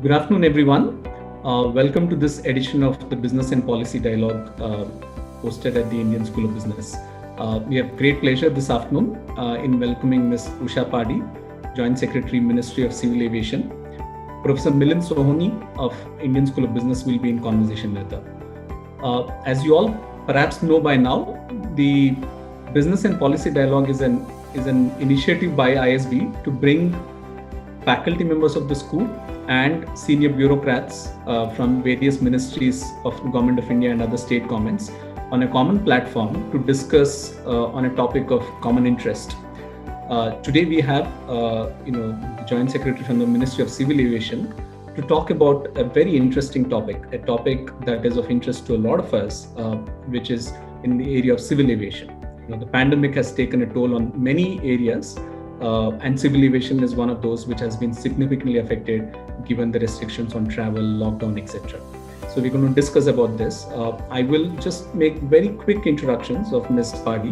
Good afternoon, everyone. Welcome to this edition of the Business and Policy Dialogue hosted at the Indian School of Business. We have great pleasure this afternoon in welcoming Ms. Usha Padhi, Joint Secretary, Ministry of Civil Aviation. Professor Milind Sohoni of Indian School of Business will be in conversation with her. As you all perhaps know by now, the Business and Policy Dialogue is an initiative by ISB to bring faculty members of the school and senior bureaucrats from various ministries of Government of India and other state governments on a common platform to discuss on a topic of common interest. Today we have the Joint Secretary from the Ministry of Civil Aviation to talk about a very interesting topic, a topic that is of interest to a lot of us, which is in the area of civil aviation. The pandemic has taken a toll on many areas, and civil aviation is one of those which has been significantly affected given the restrictions on travel, lockdown, etc. So we're going to discuss about this. I will just make very quick introductions of Ms. Padhi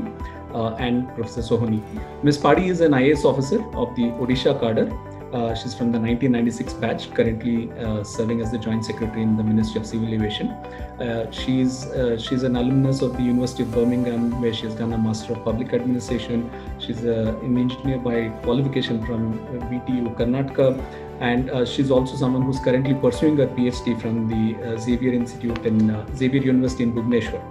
and Professor Sohoni. Ms. Padhi is an IAS officer of the Odisha cadre. She's from the 1996 batch, currently serving as the Joint Secretary in the Ministry of Civil Aviation. She's an alumnus of the University of Birmingham, where she's done a Master of Public Administration. She's an engineer by qualification from VTU, Karnataka. And she's also someone who's currently pursuing her PhD from the Xavier Institute in Xavier University in Bhubaneswar.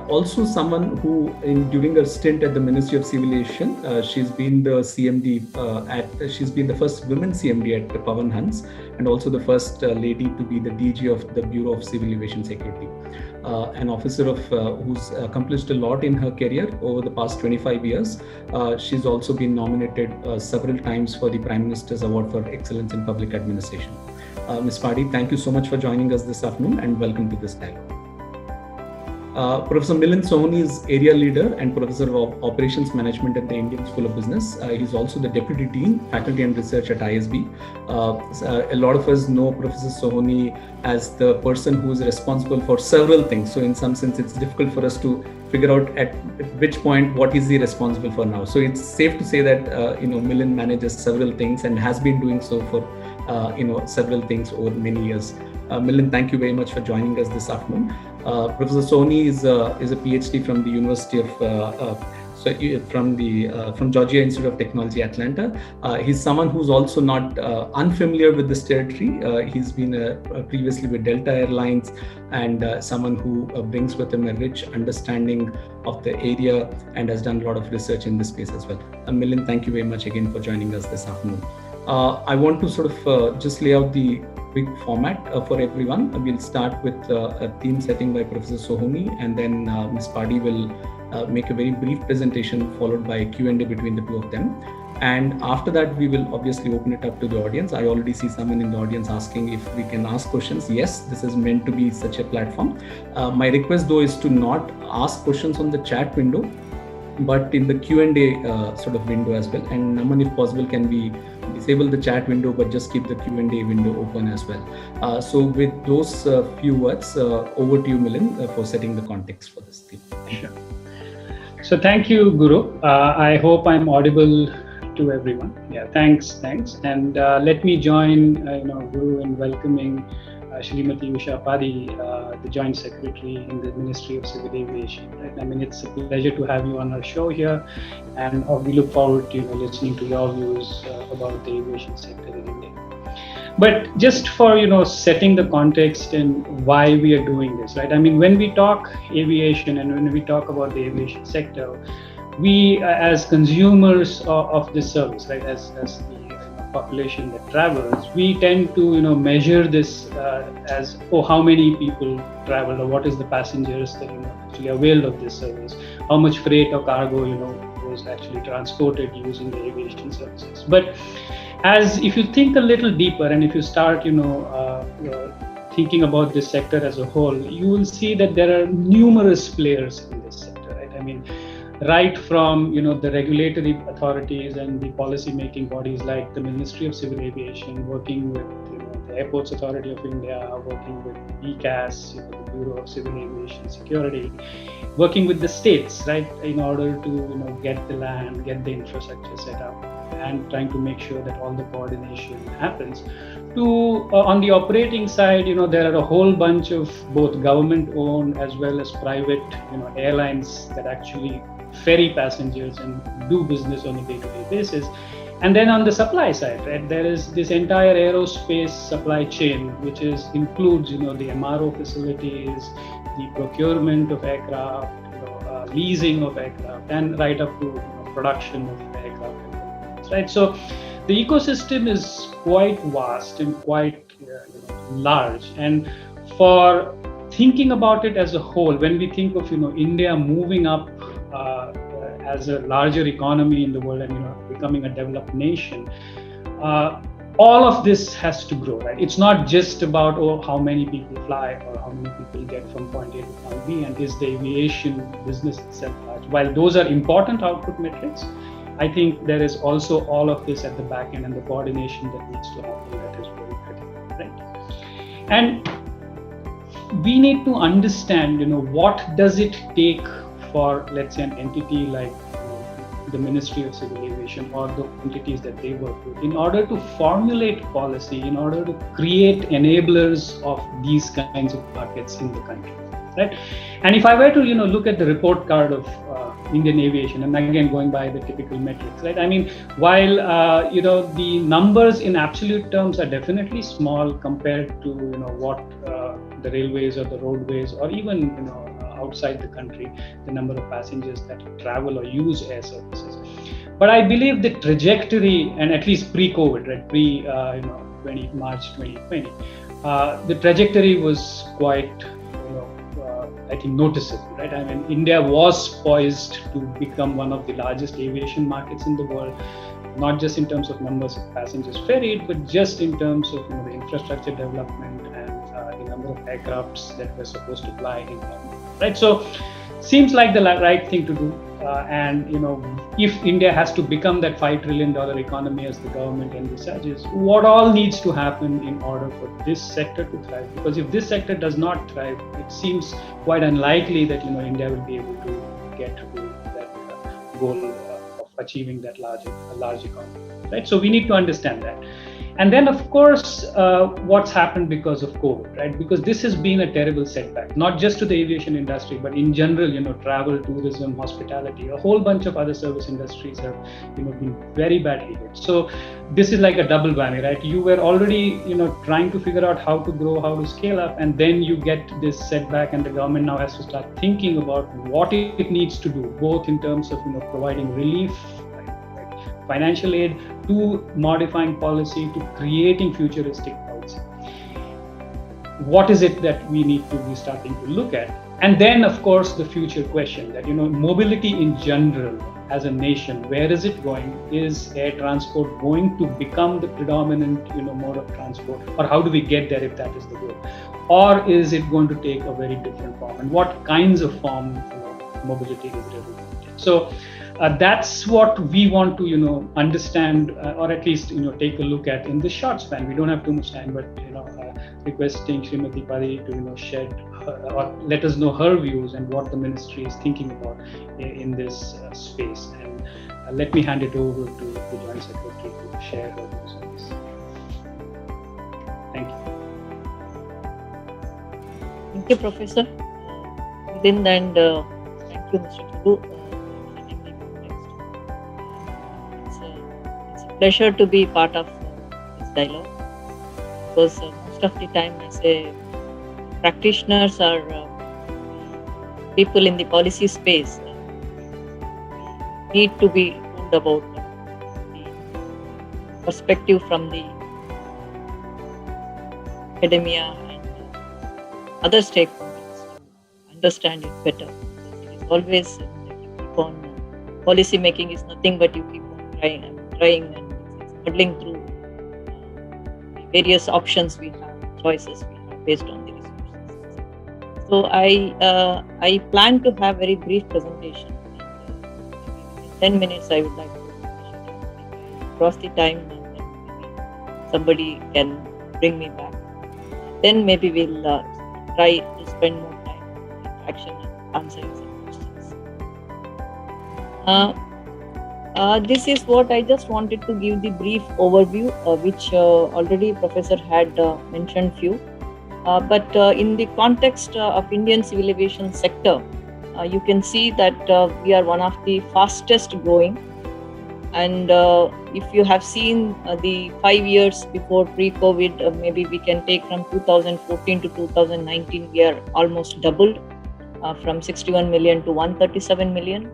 Also someone who, during her stint at the Ministry of Civil Aviation, she's been the CMD she's been the first women CMD at Pawan Hans, and also the first lady to be the DG of the Bureau of Civil Aviation Security. An officer who's accomplished a lot in her career over the past 25 years. She's also been nominated several times for the Prime Minister's Award for Excellence in Public Administration. Ms. Padhi, thank you so much for joining us this afternoon and welcome to this dialogue. Professor Milind Sohoni is Area Leader and Professor of Operations Management at the Indian School of Business. He's also the Deputy Dean, Faculty and Research at ISB. A lot of us know Professor Sohoni as the person who is responsible for several things. So in some sense, it's difficult for us to figure out at which point what is he responsible for now. So it's safe to say that Milind manages several things and has been doing so for several things over many years. Milind, thank you very much for joining us this afternoon. Professor Sohoni is a PhD from the University of from Georgia Institute of Technology, Atlanta. He's someone who's also not unfamiliar with this territory. He's been previously with Delta Airlines, and someone who brings with him a rich understanding of the area and has done a lot of research in this space as well. Milind, thank you very much again for joining us this afternoon. I want to sort of just lay out the quick format for everyone. We'll start with a theme setting by Professor Sohoni, and then Ms. Padhi will make a very brief presentation followed by a Q&A between the two of them. And after that, we will obviously open it up to the audience. I already see someone in the audience asking if we can ask questions. Yes, this is meant to be such a platform. My request though is to not ask questions on the chat window, but in the Q&A sort of window as well. And Naman, if possible, can be disable the chat window, but just keep the Q&A window open as well. So with those few words, over to you, Milind, for setting the context for this theme. Sure. So thank you, Guru. I hope I'm audible to everyone. Yeah, thanks. And let me join, Guru in welcoming Shrimati Usha Padhi, the Joint Secretary in the Ministry of Civil Aviation. Right? I mean, it's a pleasure to have you on our show here, and we look forward to listening to your views about the aviation sector in India. But just for setting the context and why we are doing this, right? I mean, when we talk aviation and when we talk about the aviation sector, we as consumers of this service, right, as the population that travels, we tend to measure this as how many people travel, or what is the passengers that actually availed of this service, how much freight or cargo was actually transported using the aviation services. But if you think a little deeper, and if you start thinking about this sector as a whole, you will see that there are numerous players in this sector, right? I mean, right from the regulatory authorities and the policy making bodies like the Ministry of Civil Aviation, working with the Airports Authority of India, working with BCAS, the Bureau of Civil Aviation Security, working with the states, right, in order to get the land, get the infrastructure set up, and trying to make sure that all the coordination happens, on the operating side, there are a whole bunch of both government-owned as well as private, airlines that actually ferry passengers and do business on a day-to-day basis. And then on the supply side, right, there is this entire aerospace supply chain, which includes, the MRO facilities, the procurement of aircraft, leasing of aircraft, and right up to production of aircraft, right? So the ecosystem is quite vast and quite large. And for thinking about it as a whole, when we think of India moving up as a larger economy in the world and becoming a developed nation, all of this has to grow, right? It's not just about how many people fly or how many people get from point A to point B, and is the aviation business itself large. While those are important output metrics, I think there is also all of this at the back end and the coordination that needs to happen that is very critical, right? And we need to understand, what does it take for, let's say, an entity like the Ministry of Civil Aviation or the entities that they work with, in order to formulate policy, in order to create enablers of these kinds of markets in the country, right? And if I were to, look at the report card of Indian aviation, and again going by the typical metrics, right? I mean, while the numbers in absolute terms are definitely small compared to what the railways or the roadways or even outside the country, the number of passengers that travel or use air services. But I believe the trajectory, and at least pre-COVID, right, March 2020, the trajectory was quite, I think, noticeable, right? I mean, India was poised to become one of the largest aviation markets in the world, not just in terms of numbers of passengers ferried, but just in terms of the infrastructure development and the number of aircrafts that were supposed to fly in, right? So, seems like the right thing to do. And if India has to become that $5 trillion economy as the government envisages, what all needs to happen in order for this sector to thrive? Because if this sector does not thrive, it seems quite unlikely that India will be able to get to that goal of achieving that large economy, right? So we need to understand that. And then, of course, what's happened because of COVID, right? Because this has been a terrible setback, not just to the aviation industry, but in general, travel, tourism, hospitality, a whole bunch of other service industries have, been very badly hit. So this is like a double whammy, right? You were already, trying to figure out how to grow, how to scale up, and then you get this setback, and the government now has to start thinking about what it needs to do, both in terms of, providing relief, financial aid, to modifying policy, to creating futuristic policy. What is it that we need to be starting to look at? And then, of course, the future question that, mobility in general as a nation, where is it going? Is air transport going to become the predominant, mode of transport? Or how do we get there if that is the goal? Or is it going to take a very different form? And what kinds of form, mobility is really? So, that's what we want to, understand, or at least, take a look at in this short span. We don't have too much time, but, requesting Srimati Pari to, shed or let us know her views and what the ministry is thinking about in this space. And let me hand it over to the Joint Secretary to share her views on this. Thank you. Thank you, Professor. And thank you, Mr. Guru. It's a pleasure to be part of this dialogue, because most of the time, I say, practitioners are people in the policy space. Need to be told about the perspective from the academia and other stakeholders to understand it better. It is always that you keep on policy making is nothing but you keep on trying and it's muddling through the various options we have, choices we have based on the resources. So I plan to have very brief presentation. And in 10 minutes, I would like to cross the time, and then maybe somebody can bring me back. Then maybe we'll try to spend more time in interaction and answering some questions. This is what I just wanted to give the brief overview, which already Professor had mentioned few. But in the context of Indian civil aviation sector, you can see that we are one of the fastest growing. And if you have seen the 5 years before pre-COVID, maybe we can take from 2014 to 2019, we are almost doubled from 61 million to 137 million.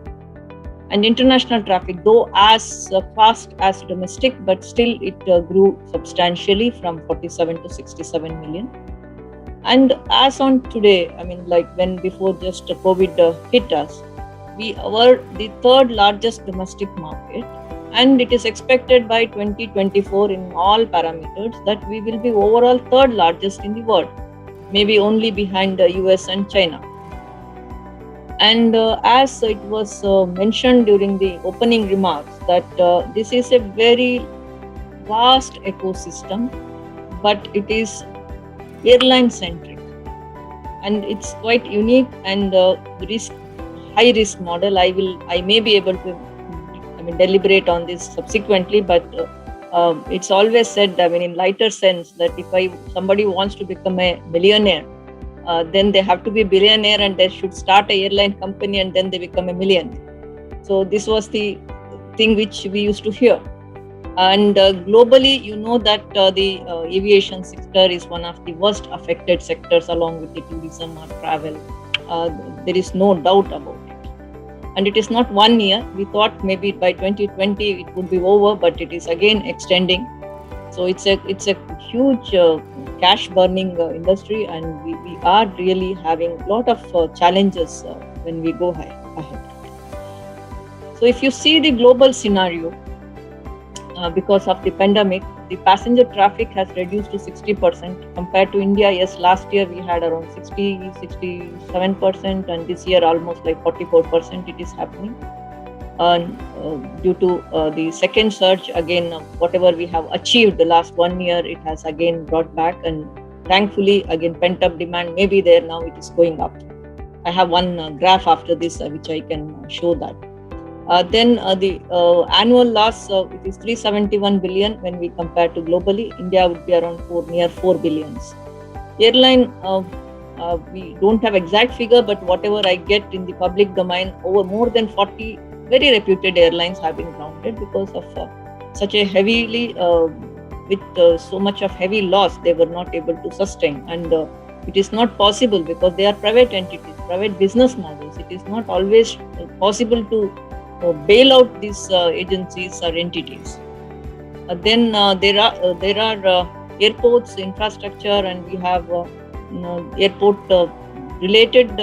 And international traffic, though as fast as domestic, but still it grew substantially from 47 to 67 million. And as on today, I mean, like when before just COVID hit us, we were the third largest domestic market. And it is expected by 2024 in all parameters that we will be overall third largest in the world, maybe only behind the US and China. And as it was mentioned during the opening remarks, that this is a very vast ecosystem, but it is airline centric, and it's quite unique and high risk model. I may be able to deliberate on this subsequently, but it's always said, in lighter sense, that if somebody wants to become a millionaire, then they have to be a billionaire and they should start an airline company and then they become a millionaire. So this was the thing which we used to hear. And globally, you know that the aviation sector is one of the worst affected sectors along with the tourism or travel. There is no doubt about it. And it is not 1 year. We thought maybe by 2020 it would be over, but it is again extending. So it's a huge cash burning industry, and we are really having a lot of challenges when we go ahead. So if you see the global scenario, because of the pandemic, the passenger traffic has reduced to 60% compared to India. Yes, last year we had around 67%, and this year almost like 44% it is happening. Due to the second surge, again, whatever we have achieved the last 1 year, it has again brought back, and thankfully again pent-up demand may be there now, it is going up. I have one graph after this which I can show that. Then the annual loss, it is 371 billion when we compare to globally. India would be around near 4 billions. Airline, we don't have exact figure, but whatever I get in the public domain, over more than 40 very reputed airlines have been grounded because of such a heavily, with so much of heavy loss, they were not able to sustain. And it is not possible because they are private entities, private business models. It is not always possible to bail out these agencies or entities. Then there are airports infrastructure, and we have airport related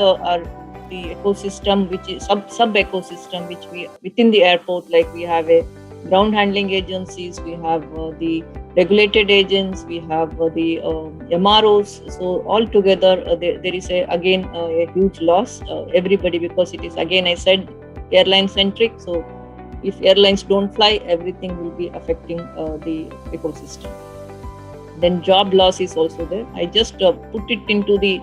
the ecosystem, which is sub ecosystem, which we within the airport, like we have a ground handling agencies, we have the regulated agents, we have the MROs. So altogether there is again a huge loss. Everybody, because it is, again I said, airline centric. So if airlines don't fly, everything will be affecting the ecosystem. Then job loss is also there. I just put it into the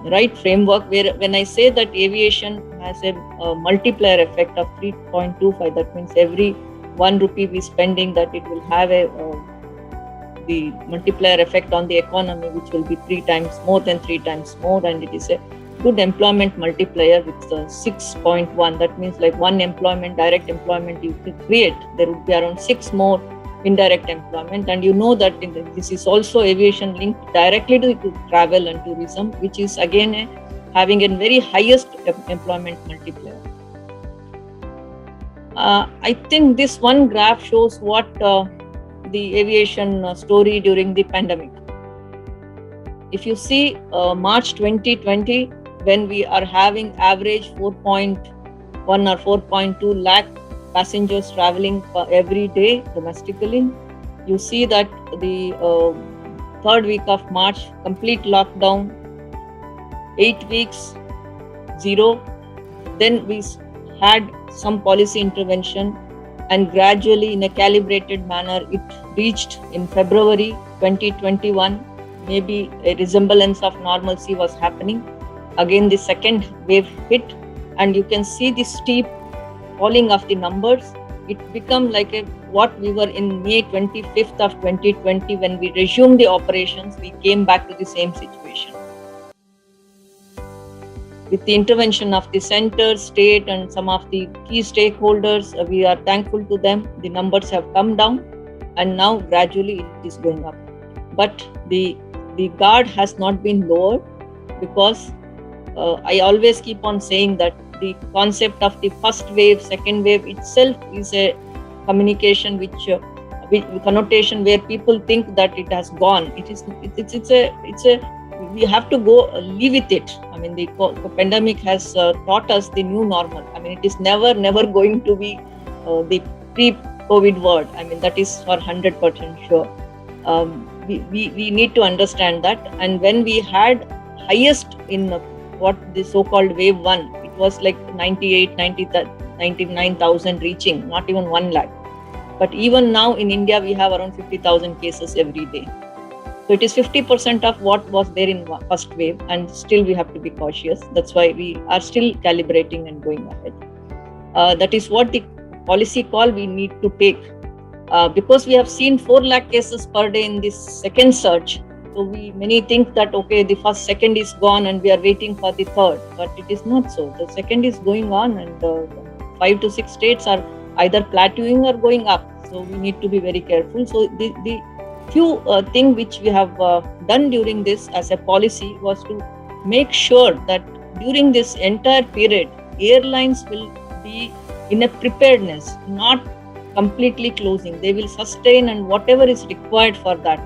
right framework, where when I say that aviation has a multiplier effect of 3.25, that means every 1 rupee we spending, that it will have the multiplier effect on the economy, which will be more than 3 times more, and it is a good employment multiplier with 6.1. That means like one employment, direct employment you could create, there would be around 6 more indirect employment. And you know that this is also aviation linked directly to travel and tourism, which is again having a very highest employment multiplier. I think this one graph shows what the aviation story during the pandemic. If you see March 2020, when we are having average 4.1 or 4.2 lakh passengers traveling every day domestically, you see that the third week of March, complete lockdown, 8 weeks, 0. Then we had some policy intervention, and gradually in a calibrated manner, it reached in February 2021, maybe a resemblance of normalcy was happening. Again, the second wave hit, and you can see the steep falling of the numbers. it become like what we were in May 25th of 2020 when we resumed the operations. We came back to the same situation. With the intervention of the center, state, and some of the key stakeholders, we are thankful to them. The numbers have come down, and now gradually it is going up. But the guard has not been lowered, because I always keep on saying that the concept of the first wave, second wave itself is a communication which connotation where people think that it has gone. It's a we have to go live with it. I mean, the pandemic has taught us the new normal. I mean, it is never going to be the pre-COVID world. I mean, that is for 100% sure. We need to understand that. And when we had highest in what the so-called wave 1, it was like 99,000 reaching, not even 1 lakh. But even now in India, we have around 50,000 cases every day. So it is 50% of what was there in first wave, and still we have to be cautious. That's why we are still calibrating and going ahead. That is what the policy call we need to take, because we have seen 4 lakh cases per day in this second surge. So many think that okay, the second is gone and we are waiting for the third, but it is not so. The second is going on, and 5 to 6 states are either plateauing or going up. So we need to be very careful. So the few thing which we have done during this as a policy was to make sure that during this entire period, airlines will be in a preparedness, not completely closing. They will sustain, and whatever is required for that,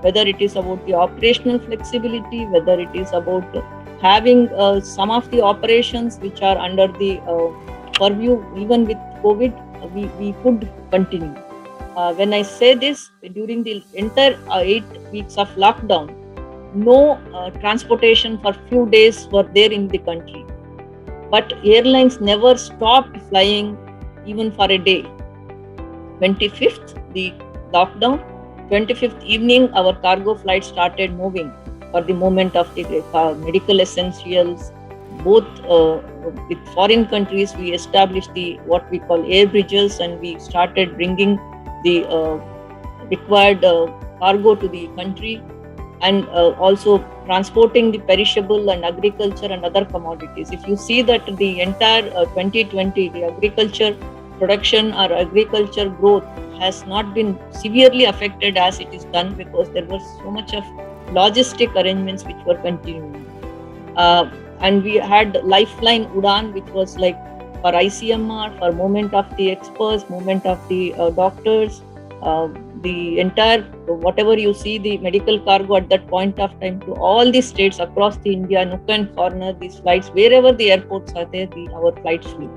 whether it is about the operational flexibility, whether it is about having some of the operations which are under the purview, even with COVID, we could continue. When I say this, during the entire 8 weeks of lockdown, no transportation for few days were there in the country. But airlines never stopped flying even for a day. 25th, the lockdown. 25th evening, our cargo flight started moving for the movement of the medical essentials. Both with foreign countries, we established what we call air bridges, and we started bringing the required cargo to the country, and also transporting the perishable and agriculture and other commodities. If you see that the entire 2020, the agriculture production or agriculture growth has not been severely affected as it is done, because there was so much of logistic arrangements which were continuing. And we had Lifeline Udan, which was like for ICMR, for movement of the experts, movement of the doctors, the entire, whatever you see, the medical cargo at that point of time to all the states across the India, nook and corner, these flights, wherever the airports are there, our flights flew.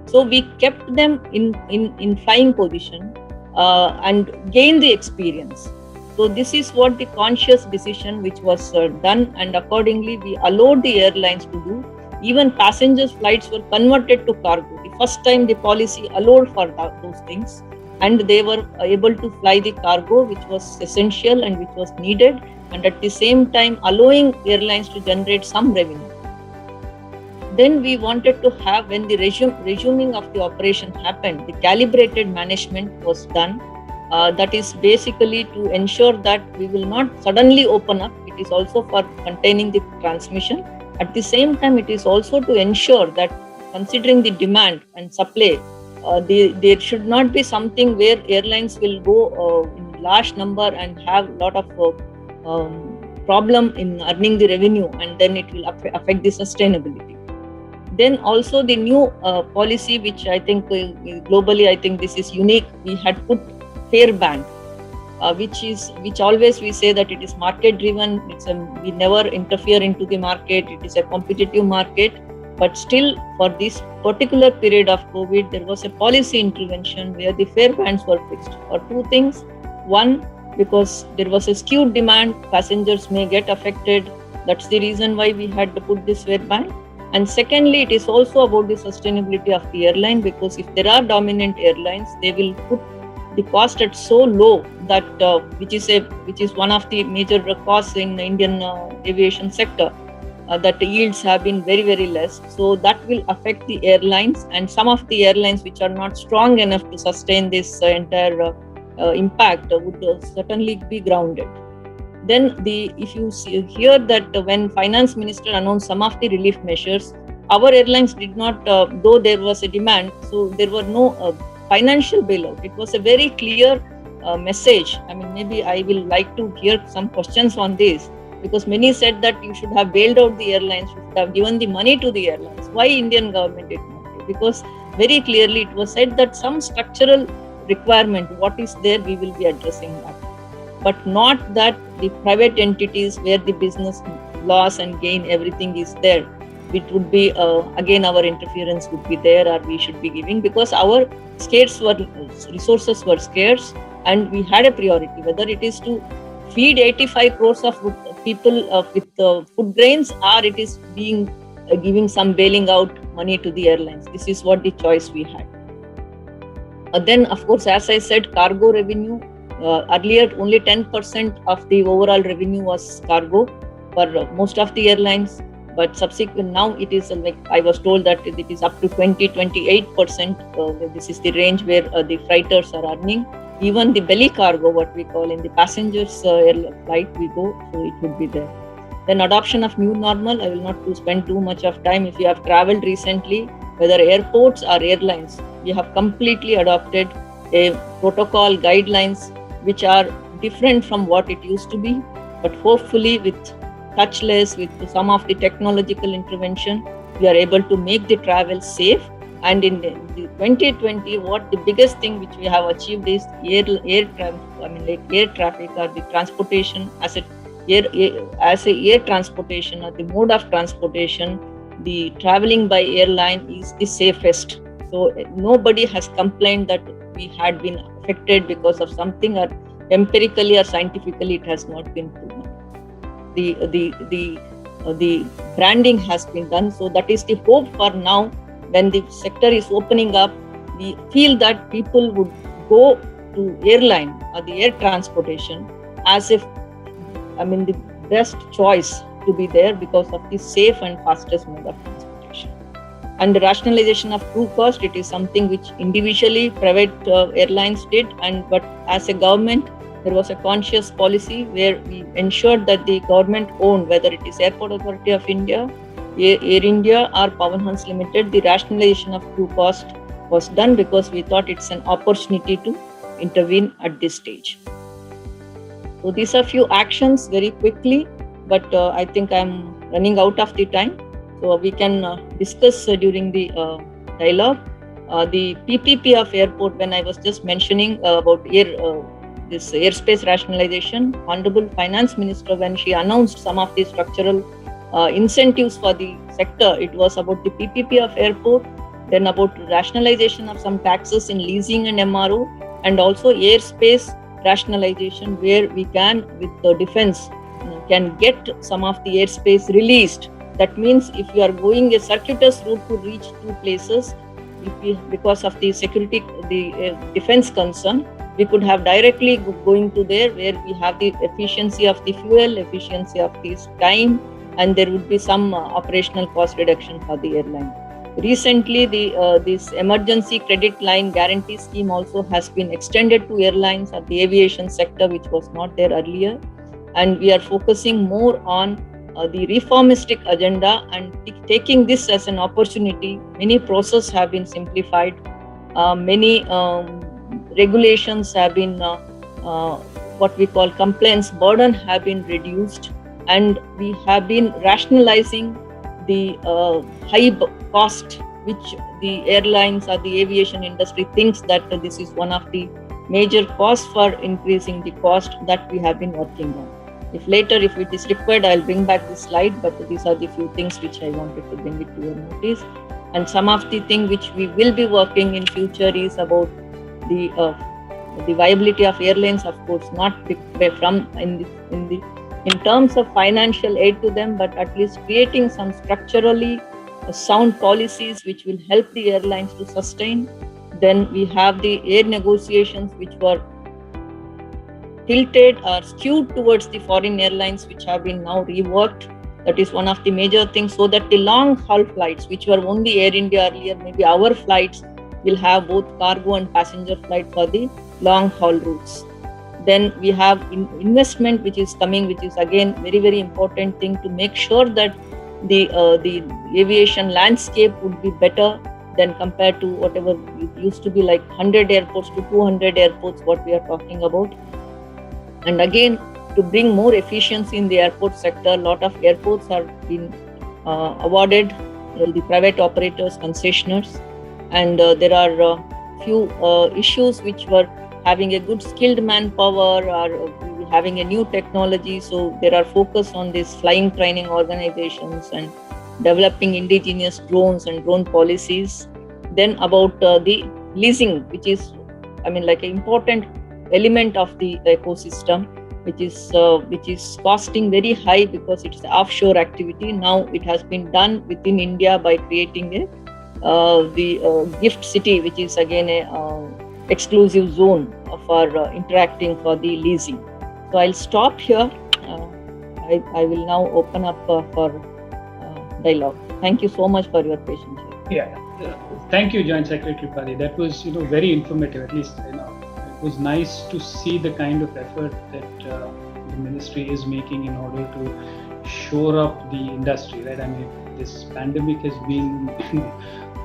So we kept them in flying position and gained the experience. So this is what the conscious decision which was done, and accordingly we allowed the airlines to do. Even passengers' flights were converted to cargo. The first time the policy allowed for those things, and they were able to fly the cargo which was essential and which was needed, and at the same time allowing airlines to generate some revenue. Then we wanted to have, when the resuming of the operation happened, the calibrated management was done. That is basically to ensure that we will not suddenly open up. It is also for containing the transmission. At the same time, it is also to ensure that, considering the demand and supply, there should not be something where airlines will go in large number and have a lot of problem in earning the revenue, and then it will affect the sustainability. Then also the new policy, which I think globally, I think this is unique. We had put fare band, which always we say that it is market driven. We never interfere into the market. It is a competitive market. But still, for this particular period of COVID, there was a policy intervention where the fare bands were fixed for two things. One, because there was a skewed demand, passengers may get affected. That's the reason why we had to put this fare band. And secondly, it is also about the sustainability of the airline, because if there are dominant airlines, they will put the cost at so low that which is one of the major costs in the Indian aviation sector. that the yields have been very, very less. So that will affect the airlines, and some of the airlines which are not strong enough to sustain this entire impact would certainly be grounded. Then if you hear that when finance minister announced some of the relief measures, our airlines did not, though there was a demand, so there were no financial bailout. It was a very clear message. I mean, maybe I will like to hear some questions on this, because many said that you should have bailed out the airlines, you should have given the money to the airlines. Why Indian government did not? Because very clearly it was said that some structural requirement, what is there, we will be addressing that. But not that the private entities where the business loss and gain, everything is there. It would be, again, our interference would be there, or we should be giving, because our resources were scarce and we had a priority, whether it is to feed 85 crores of people with food grains, or it is being giving some bailing out money to the airlines. This is what the choice we had. Then, of course, as I said, cargo revenue. Earlier, only 10% of the overall revenue was cargo for most of the airlines. But subsequent, now it is like I was told that it is up to 20-28%. This is the range where the freighters are earning. Even the belly cargo, what we call in the passengers flight, we go, so it would be there. Then adoption of new normal. I will not spend too much of time. If you have traveled recently, whether airports or airlines, we have completely adopted a protocol guidelines which are different from what it used to be, but hopefully with touchless, with some of the technological intervention, we are able to make the travel safe. And in the 2020, what the biggest thing which we have achieved is air traffic, or the transportation as air transportation, or the mode of transportation. The traveling by airline is the safest. So nobody has complained that we had been affected because of something, or empirically or scientifically it has not been proven. The branding has been done, so that is the hope for now. When the sector is opening up, we feel that people would go to airline or the air transportation as if, the best choice to be there because of the safe and fastest mode of transportation. And the rationalization of crew cost, it is something which individually private airlines did, but as a government, there was a conscious policy where we ensured that the government owned, whether it is Airport Authority of India, Air India or Pawan Hans Limited, the rationalization of crew cost was done because we thought it's an opportunity to intervene at this stage. So these are few actions very quickly, but I think I'm running out of the time. So we can discuss during the dialogue. The PPP of airport, when I was just mentioning about this airspace rationalization, Honorable Finance Minister, when she announced some of the structural incentives for the sector, it was about the PPP of airport, then about rationalization of some taxes in leasing and MRO, and also airspace rationalization, where we can, with the defense, can get some of the airspace released. That means if you are going a circuitous route to reach two places, because of the security, the defense concern, we could have directly going to there, where we have the efficiency of the fuel, efficiency of this time, and there would be some operational cost reduction for the airline. Recently, this emergency credit line guarantee scheme also has been extended to airlines or the aviation sector, which was not there earlier. And we are focusing more on the reformistic agenda and taking this as an opportunity. Many processes have been simplified. Many regulations have been, what we call compliance burden have been reduced. And we have been rationalizing the high cost which the airlines or the aviation industry thinks that this is one of the major costs for increasing the cost that we have been working on. If later, if it is required, I'll bring back this slide, but these are the few things which I wanted to bring it to your notice. And some of the things which we will be working in future is about the viability of airlines, of course, not from in terms of financial aid to them, but at least creating some structurally sound policies which will help the airlines to sustain. Then we have the air negotiations which were tilted or skewed towards the foreign airlines, which have been now reworked. That is one of the major things, so that the long haul flights, which were only Air India earlier, maybe our flights will have both cargo and passenger flight for the long haul routes. Then we have investment which is coming, which is again very, very important thing to make sure that the aviation landscape would be better than compared to whatever it used to be, like 100 airports to 200 airports, what we are talking about. And again, to bring more efficiency in the airport sector, a lot of airports have been awarded the private operators, concessionaires, and there are few issues which were having a good skilled manpower or having a new technology. So there are focus on these flying training organizations and developing indigenous drones and drone policies. Then about the leasing, which is, like an important element of the ecosystem, which is costing very high because it's offshore activity. Now it has been done within India by creating the GIFT City, which is again a exclusive zone for interacting for the leasing. So I'll stop here. I will now open up for dialogue. Thank you so much for your patience. Yeah, thank you, Joint Secretary Pali. That was very informative. At least it was nice to see the kind of effort that the ministry is making in order to shore up the industry. Right? This pandemic has been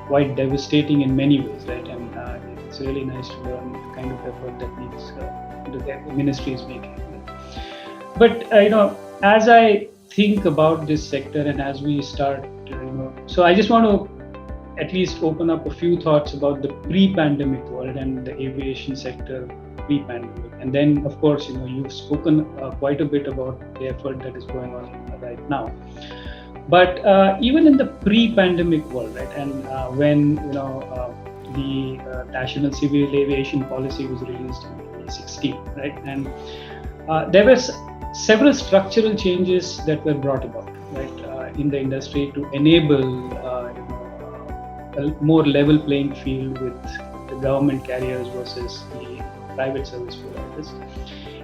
quite devastating in many ways, right? And it's really nice to learn the kind of effort that the ministry is making. But as I think about this sector and as we start, so I just want to at least open up a few thoughts about the pre-pandemic world and the aviation sector pre-pandemic. And then, of course, you've spoken quite a bit about the effort that is going on right now. But even in the pre-pandemic world, right, and when the National Civil Aviation Policy was released in 2016, right, and there were several structural changes that were brought about, right, in the industry to enable a more level playing field with the government carriers versus the private service providers,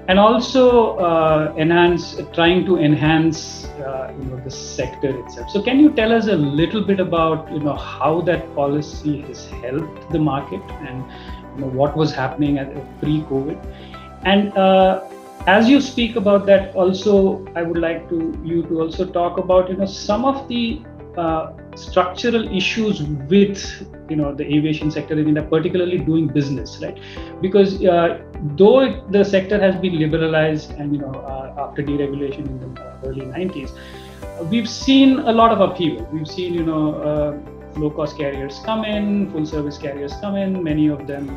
and also trying to enhance the sector itself. So can you tell us a little bit about how that policy has helped the market and what was happening at pre-COVID? And as you speak about that, also I would like you to also talk about some of the structural issues with the aviation sector in India, particularly doing business, right? Because though the sector has been liberalized and after deregulation in the early 90s, we've seen a lot of upheaval. We've seen low-cost carriers come in, full-service carriers come in. Many of them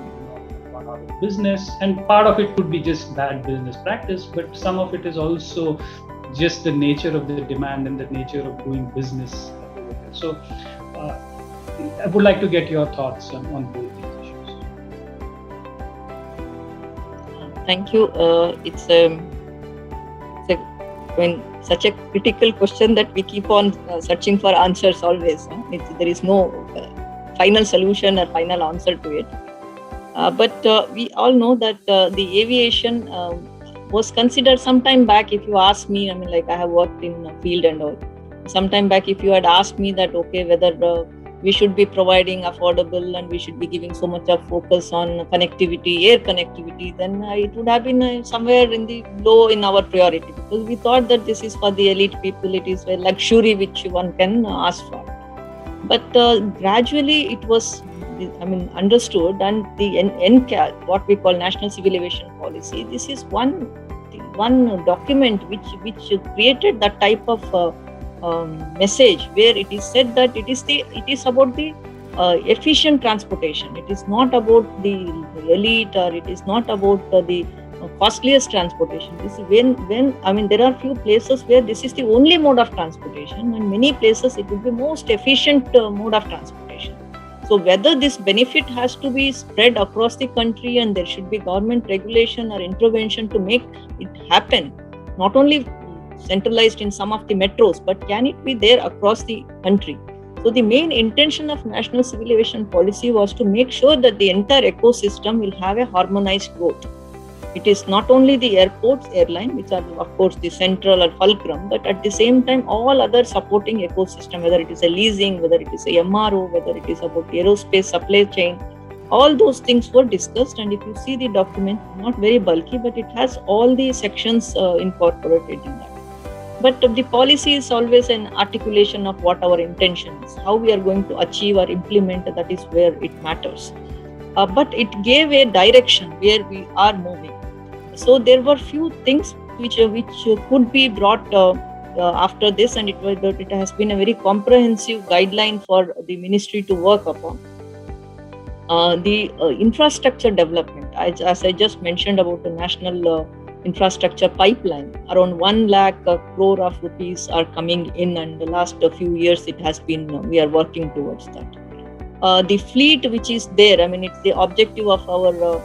gone out of business, and part of it could be just bad business practice, but some of it is also just the nature of the demand and the nature of doing business. So I would like to get your thoughts on both these issues. Thank you. It's such a critical question that we keep on searching for answers always. There is no final solution or final answer to it. But we all know that the aviation was considered some time back. If you ask me, I have worked in field and all. Some time back, if you had asked me that, okay, whether we should be providing affordable and we should be giving so much of focus on connectivity, air connectivity, then it would have been somewhere in the low in our priority, because we thought that this is for the elite people, it is a luxury which one can ask for. But gradually it was understood, and the NCAP, what we call National Civil Aviation Policy, this is one document which created that type of message, where it is said that it is about the efficient transportation. It is not about the elite, or it is not about the costliest transportation. This is when there are few places where this is the only mode of transportation, and many places it will be most efficient mode of transportation. So whether this benefit has to be spread across the country and there should be government regulation or intervention to make it happen, not only centralized in some of the metros, but can it be there across the country? So the main intention of National Civil Aviation Policy was to make sure that the entire ecosystem will have a harmonized growth. It is not only the airports, airline, which are of course the central or fulcrum, but at the same time all other supporting ecosystem, whether it is a leasing, whether it is a MRO, whether it is about aerospace supply chain, all those things were discussed. And if you see the document, not very bulky, but it has all the sections incorporated in that. But the policy is always an articulation of what our intention is, how we are going to achieve or implement, that is where it matters. But it gave a direction where we are moving. So there were few things which could be brought after this, and it has been a very comprehensive guideline for the ministry to work upon. The infrastructure development, as I just mentioned about the national infrastructure pipeline, around 1 lakh crore of rupees are coming in, and the last few years it has been, we are working towards that. The fleet which is there, I mean, it's the objective of our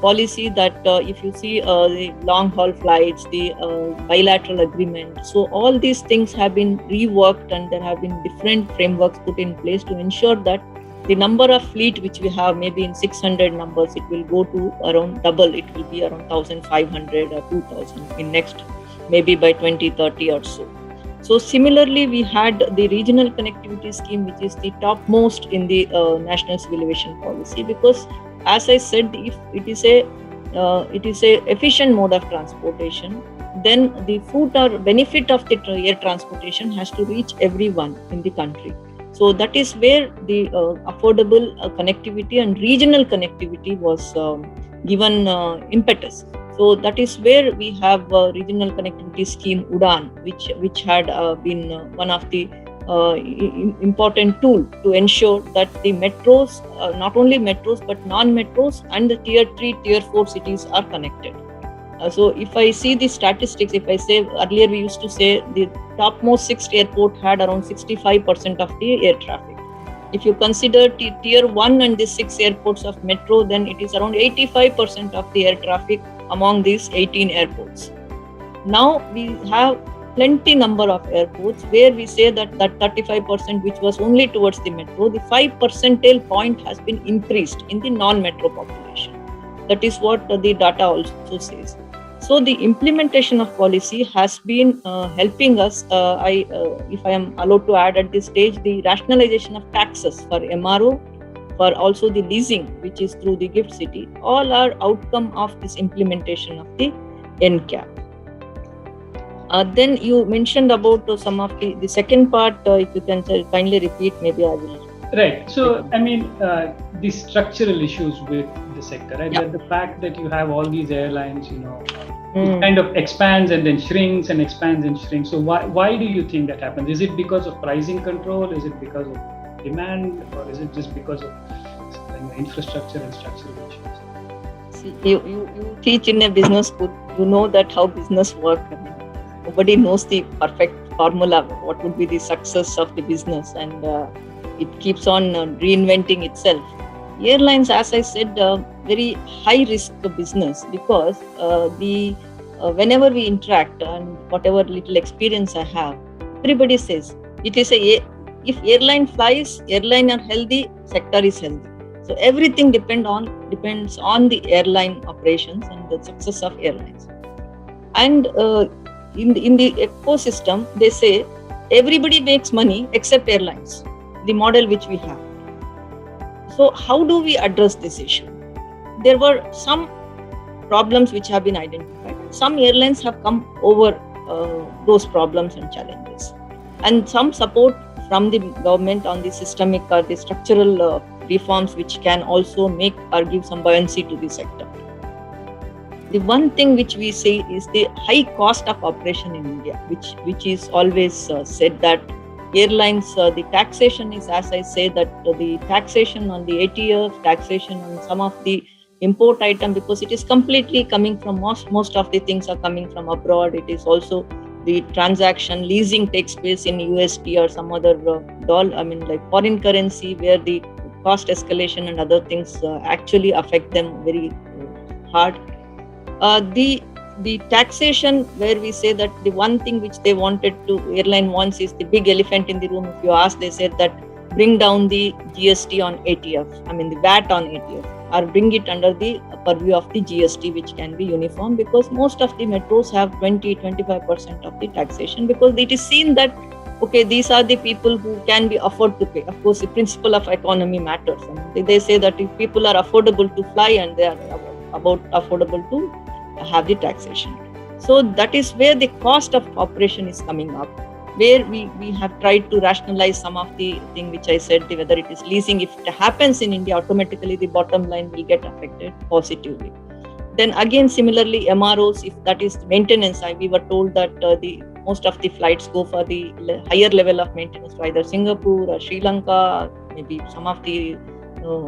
policy that if you see the long haul flights, the bilateral agreement, so all these things have been reworked, and there have been different frameworks put in place to ensure that the number of fleet which we have, maybe in 600 numbers, it will go to around double. It will be around 1,500 or 2,000 in next, maybe by 2030 or so. So similarly, we had the regional connectivity scheme, which is the topmost in the national civil aviation policy, because as I said, if it is a efficient mode of transportation, then the fruit or benefit of the air transportation has to reach everyone in the country. So that is where the affordable connectivity and regional connectivity was given impetus. So that is where we have regional connectivity scheme UDAN, which had been one of the important tool to ensure that the metros, not only metros but non-metros and the tier 3, tier 4 cities are connected. So if I see the statistics, if I say earlier we used to say the topmost 6 airport had around 65% of the air traffic. If you consider tier 1 and the 6 airports of metro, then it is around 85% of the air traffic among these 18 airports. Now we have plenty number of airports where we say that 35% which was only towards the metro, the 5 percentile point has been increased in the non-metro population. That is what the data also says. So the implementation of policy has been helping us. If I am allowed to add at this stage, the rationalization of taxes for MRO, for also the leasing, which is through the GIFT City, all are outcome of this implementation of the NCAP. Then you mentioned about some of the second part. If you can kindly repeat, maybe I will. Right. So, I mean, the structural issues with the sector, right? Yeah. The fact that you have all these airlines, it kind of expands and then shrinks and expands and shrinks. So why do you think that happens? Is it because of pricing control? Is it because of demand? Or is it just because of infrastructure and structural issues? See, you teach in a business school, you know that how business works. I mean, nobody knows the perfect formula, what would be the success of the business, and it keeps on reinventing itself. Airlines, as I said, very high risk business, because whenever we interact and whatever little experience I have, everybody says it is if airline flies, airline are healthy, sector is healthy. So everything depends on the airline operations and the success of airlines. And in the ecosystem, they say everybody makes money except airlines, the model which we have. So how do we address this issue? There were some problems which have been identified. Some airlines have come over those problems and challenges, and some support from the government on the systemic or the structural reforms which can also make or give some buoyancy to the sector. The one thing which we say is the high cost of operation in India, which is always said that airlines, the taxation is, as I say, that the taxation on the ATF, taxation on some of the import item, because it is completely coming from most of the things are coming from abroad. It is also the transaction leasing takes place in USD or some other like foreign currency, where the cost escalation and other things actually affect them very hard. The taxation, where we say that the one thing which they wanted to, airline wants, is the big elephant in the room. If you ask, they said that bring down the GST on ATF, the VAT on ATF. or bring it under the purview of the GST, which can be uniform, because most of the metros have 20-25% of the taxation, because it is seen that okay, these are the people who can be afford to pay. Of course, the principle of economy matters. And they say that if people are affordable to fly and they are about affordable to have the taxation. So that is where the cost of operation is coming up, where we have tried to rationalize some of the thing which I said, whether it is leasing. If it happens in India, automatically the bottom line will get affected positively. Then again, similarly, MROs, if that is maintenance, we were told that most of the flights go for the higher level of maintenance to either Singapore or Sri Lanka, maybe some of the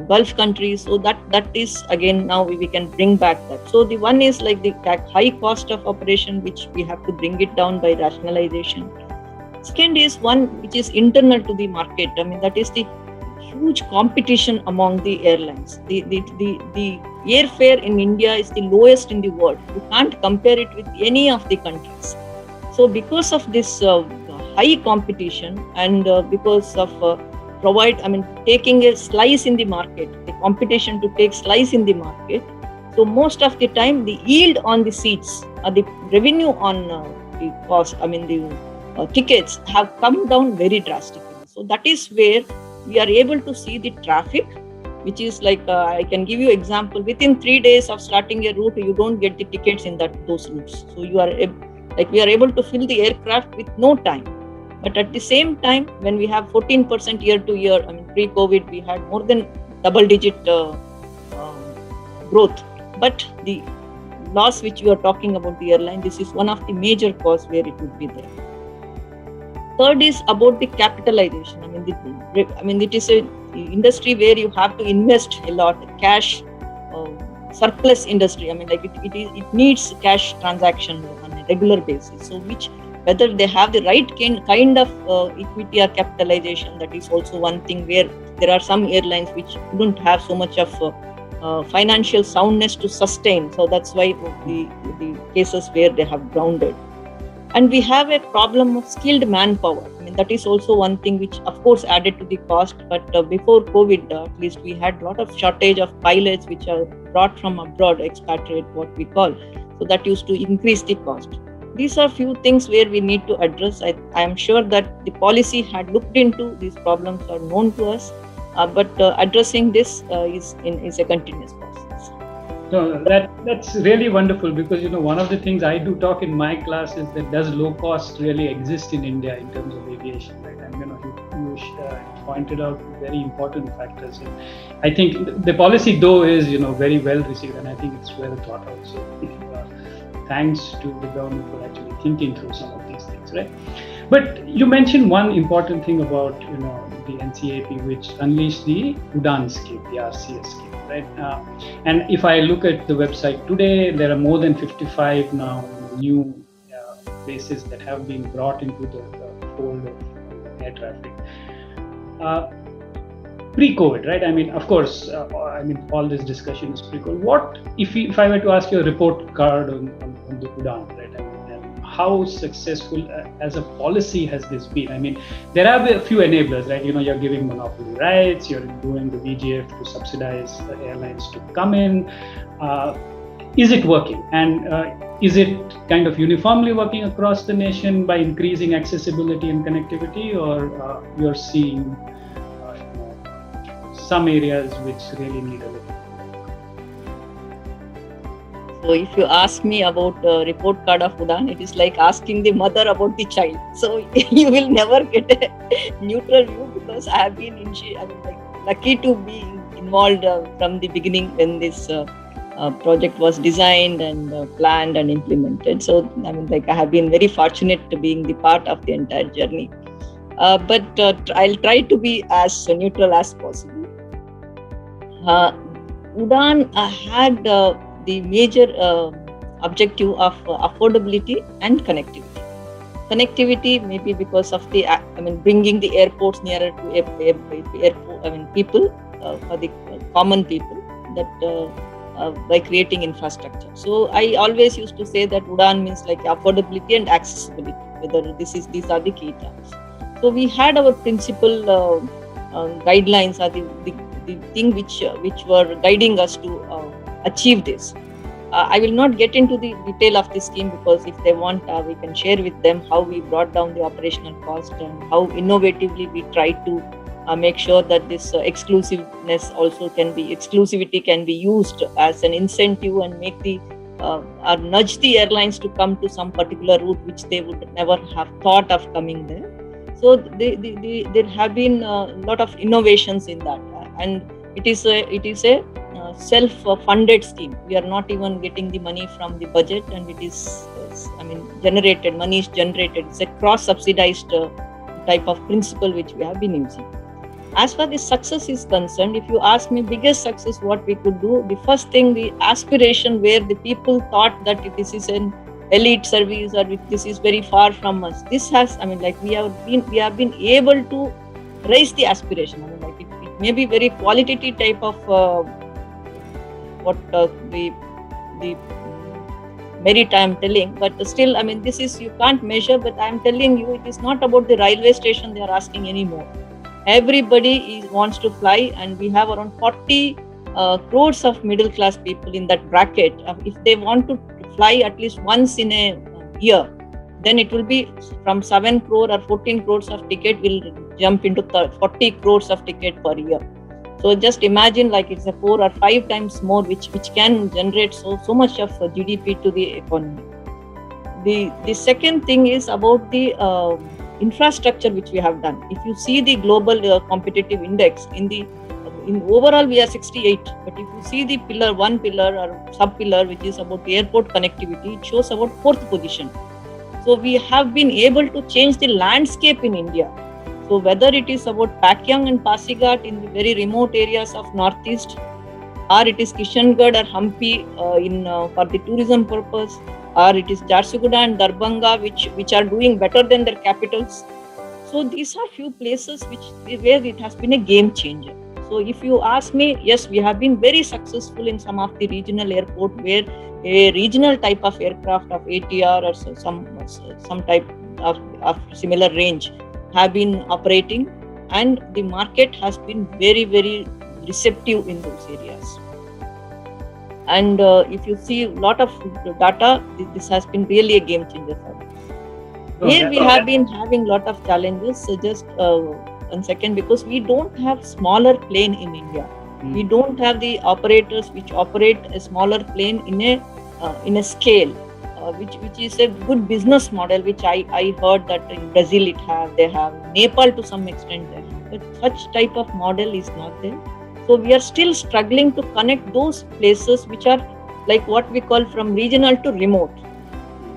Gulf countries. So that is again now we can bring back that. So the one is like the high cost of operation, which we have to bring it down by rationalization. Second is one which is internal to the market. I mean, that is the huge competition among the airlines. The airfare in India is the lowest in the world. You can't compare it with any of the countries. So because of this high competition and because of taking a slice in the market, the competition to take slice in the market. So most of the time, the yield on the seats or the revenue on the cost, the tickets have come down very drastically. So that is where we are able to see the traffic, which is like, I can give you example, within 3 days of starting a route, you don't get the tickets in those routes. So we are able to fill the aircraft with no time. But at the same time, when we have 14% year to year, pre-COVID, we had more than double-digit growth. But the loss which you are talking about the airline, this is one of the major costs where it would be there. Third is about the capitalization. It is an industry where you have to invest a lot, cash surplus industry. It needs cash transaction on a regular basis. So whether they have the right kind of equity or capitalization, that is also one thing where there are some airlines which don't have so much of financial soundness to sustain. So that's why the cases where they have grounded. And we have a problem of skilled manpower. That is also one thing which of course added to the cost. But before COVID, at least we had a lot of shortage of pilots which are brought from abroad, expatriate, what we call. So that used to increase the cost. These are few things where we need to address. I am sure that the policy had looked into these problems, are known to us, but addressing this is a continuous process. No, that's really wonderful, because one of the things I do talk in my class is that does low cost really exist in India in terms of aviation, right? And you pointed out very important factors. And I think the policy though is very well received, and I think it's well thought out. So thanks to the government for actually thinking through some of these things, right? But you mentioned one important thing about the NCAP, which unleashed the UDAN scheme, the RCS scheme, right? And if I look at the website today, there are more than 55 now new bases that have been brought into the fold of air traffic. Pre-COVID, right? Of course, all this discussion is pre-COVID. What if I were to ask you a report card on the UDAN, right? How successful as a policy has this been? There are a few enablers, right? You're giving monopoly rights, you're doing the VGF to subsidize the airlines to come in. Is it working? And is it kind of uniformly working across the nation by increasing accessibility and connectivity, or you're seeing some areas which really need a little? So if you ask me about the report card of UDAN, it is like asking the mother about the child. So you will never get a neutral view, because I have been lucky to be involved from the beginning when this project was designed and planned and implemented. So I have been very fortunate to being the part of the entire journey. But I'll try to be as neutral as possible. UDAN had the major objective of affordability and connectivity. Connectivity maybe because of the bringing the airports nearer to people, for the common people, that by creating infrastructure. So I always used to say that UDAN means like affordability and accessibility, whether these are the key terms. So we had our principal guidelines, or the the thing which were guiding us to achieve this. I will not get into the detail of the scheme, because if they want, we can share with them how we brought down the operational cost and how innovatively we try to make sure that this exclusivity can be used as an incentive and make the or nudge the airlines to come to some particular route which they would never have thought of coming there. So there have been a lot of innovations in that, and it is a self-funded scheme. We are not even getting the money from the budget, and it is, generated. Money is generated. It's a cross-subsidized type of principle which we have been using. As far as success is concerned, if you ask me biggest success what we could do, the first thing, the aspiration where the people thought that this is an elite service or this is very far from us. This has, we have been able to raise the aspiration. It may be very qualitative type of the merit I am telling, but still, this is, you can't measure, but I am telling you, it is not about the railway station they are asking anymore. Everybody wants to fly, and we have around 40 crores of middle class people in that bracket. If they want to fly at least once in a year, then it will be from 7 crore or 14 crores of ticket will jump into 40 crores of ticket per year. So just imagine, like, it's a 4 or 5 times more, which can generate so much of GDP to the economy. The second thing is about the infrastructure which we have done. If you see the global competitive index, in overall we are 68, but if you see the one pillar or sub pillar which is about airport connectivity, it shows about 4th position. So we have been able to change the landscape in India. So whether it is about Pakyang and Pasighat in the very remote areas of Northeast, or it is Kishangarh or Hampi for the tourism purpose, or it is Jharsuguda and Darbhanga which are doing better than their capitals. So these are few places where it has been a game changer. So if you ask me, yes, we have been very successful in some of the regional airport where a regional type of aircraft of ATR or some type of similar range have been operating, and the market has been very, very receptive in those areas. And if you see a lot of data, this has been really a game changer for us. Here we have been having a lot of challenges. So just 1 second, because we don't have smaller plane in India. We don't have the operators which operate a smaller plane in a scale, which is a good business model, which I heard that in Brazil they have, Nepal to some extent they have, but such type of model is not there. So we are still struggling to connect those places which are like what we call from regional to remote.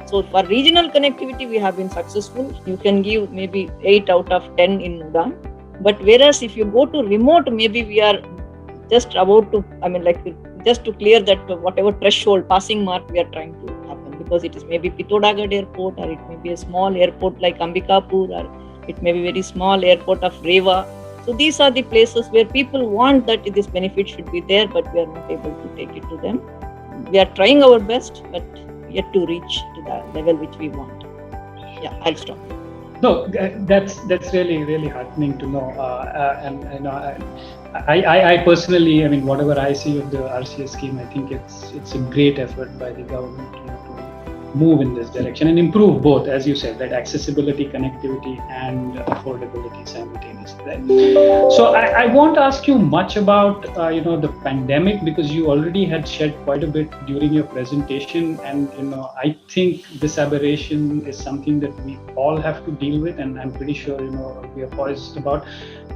So for regional connectivity, we have been successful. You can give maybe 8 out of 10 in Udaan. But whereas if you go to remote, maybe we are just about to, just to clear that whatever threshold, passing mark we are trying to happen, because it is maybe Pithoragarh airport, or it may be a small airport like Ambikapur, or it may be very small airport of Rewa. So these are the places where people want that this benefit should be there, but we are not able to take it to them. We are trying our best, but yet to reach to the level which we want. Yeah, I'll stop. No, that's really, really heartening to know. And I personally, whatever I see of the RCS scheme, I think it's a great effort by the government to move in this direction and improve both, as you said, that accessibility, connectivity, and affordability simultaneously. Right? So I won't ask you much about the pandemic, because you already had shared quite a bit during your presentation, and I think this aberration is something that we all have to deal with, and I'm pretty sure we are poised about.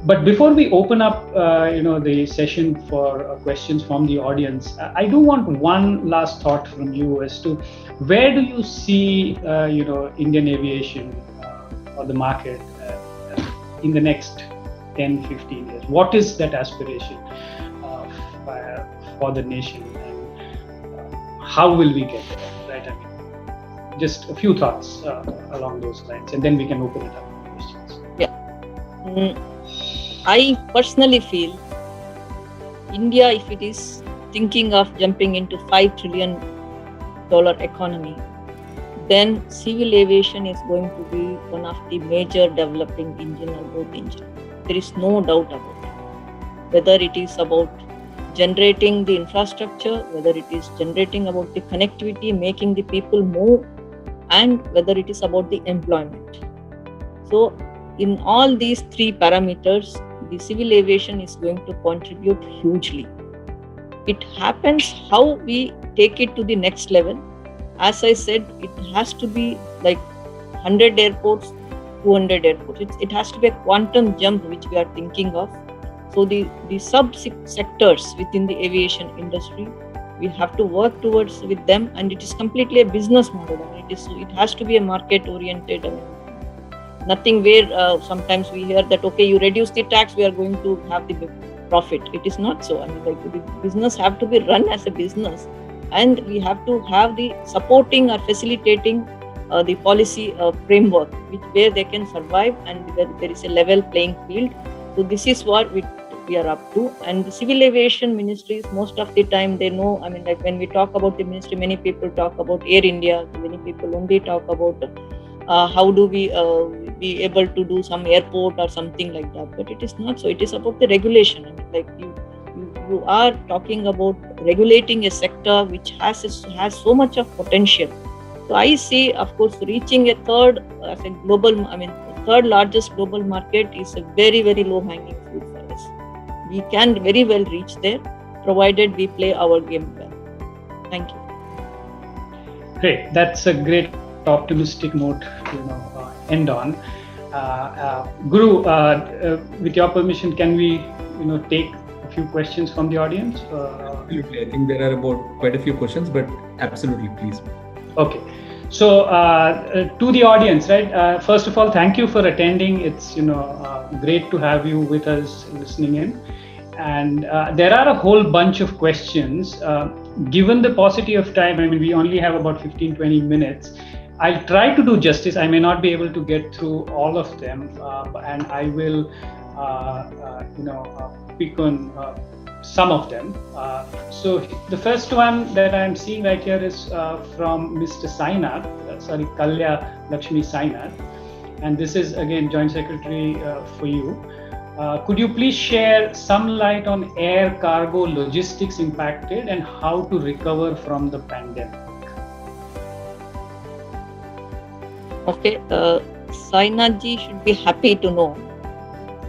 But before we open up, the session for questions from the audience, I do want one last thought from you as to where do you see, Indian aviation or the market in the next 10, 15 years? What is that aspiration for the nation, and how will we get there? Right? Just a few thoughts along those lines, and then we can open it up for questions. Yeah. I personally feel India, if it is thinking of jumping into $5 trillion economy, then civil aviation is going to be one of the major developing engine or growth engine. There is no doubt about it. whether it is about generating the infrastructure, whether it is generating about the connectivity, making the people move, and whether it is about the employment. So in all these three parameters, the civil aviation is going to contribute hugely. It happens how we take it to the next level. As I said, it has to be like 100 airports, 200 airports. It has to be a quantum jump which we are thinking of. So the sub-sectors within the aviation industry, we have to work towards with them, and it is completely a business model. I mean, it has to be a market-oriented. I mean, nothing where sometimes we hear that, okay, you reduce the tax, we are going to have the profit. It is not so. I mean, like, the business have to be run as a business, and we have to have the supporting or facilitating the policy framework where they can survive and where there is a level playing field. So this is what we are up to. And the civil aviation ministries, most of the time, they know, I mean, like, when we talk about the ministry, many people talk about Air India, many people only talk about how do we be able to do some airport or something like that. But it is not so. It is about the regulation. I mean, like, you are talking about regulating a sector which has so much of potential. So I see, of course, reaching a third as a global, I mean, third largest global market is a very, very low hanging fruit for us. We can very well reach there, provided we play our game well. Thank you. Great. That's a great optimistic note to end on. Guru, with your permission, can we take a few questions from the audience? Absolutely. I think there are about quite a few questions, but absolutely, please. Okay. So to the audience, right? First of all, thank you for attending. It's great to have you with us listening in. And there are a whole bunch of questions. Given the paucity of time, I mean, we only have about 15-20 minutes. I'll try to do justice. I may not be able to get through all of them, and I will, pick on some of them. So the first one that I'm seeing right here is from Mr. Kalya Lakshmi Sainath, and this is again Joint Secretary for you. Could you please share some light on air cargo logistics impacted and how to recover from the pandemic? Okay, Sainath ji should be happy to know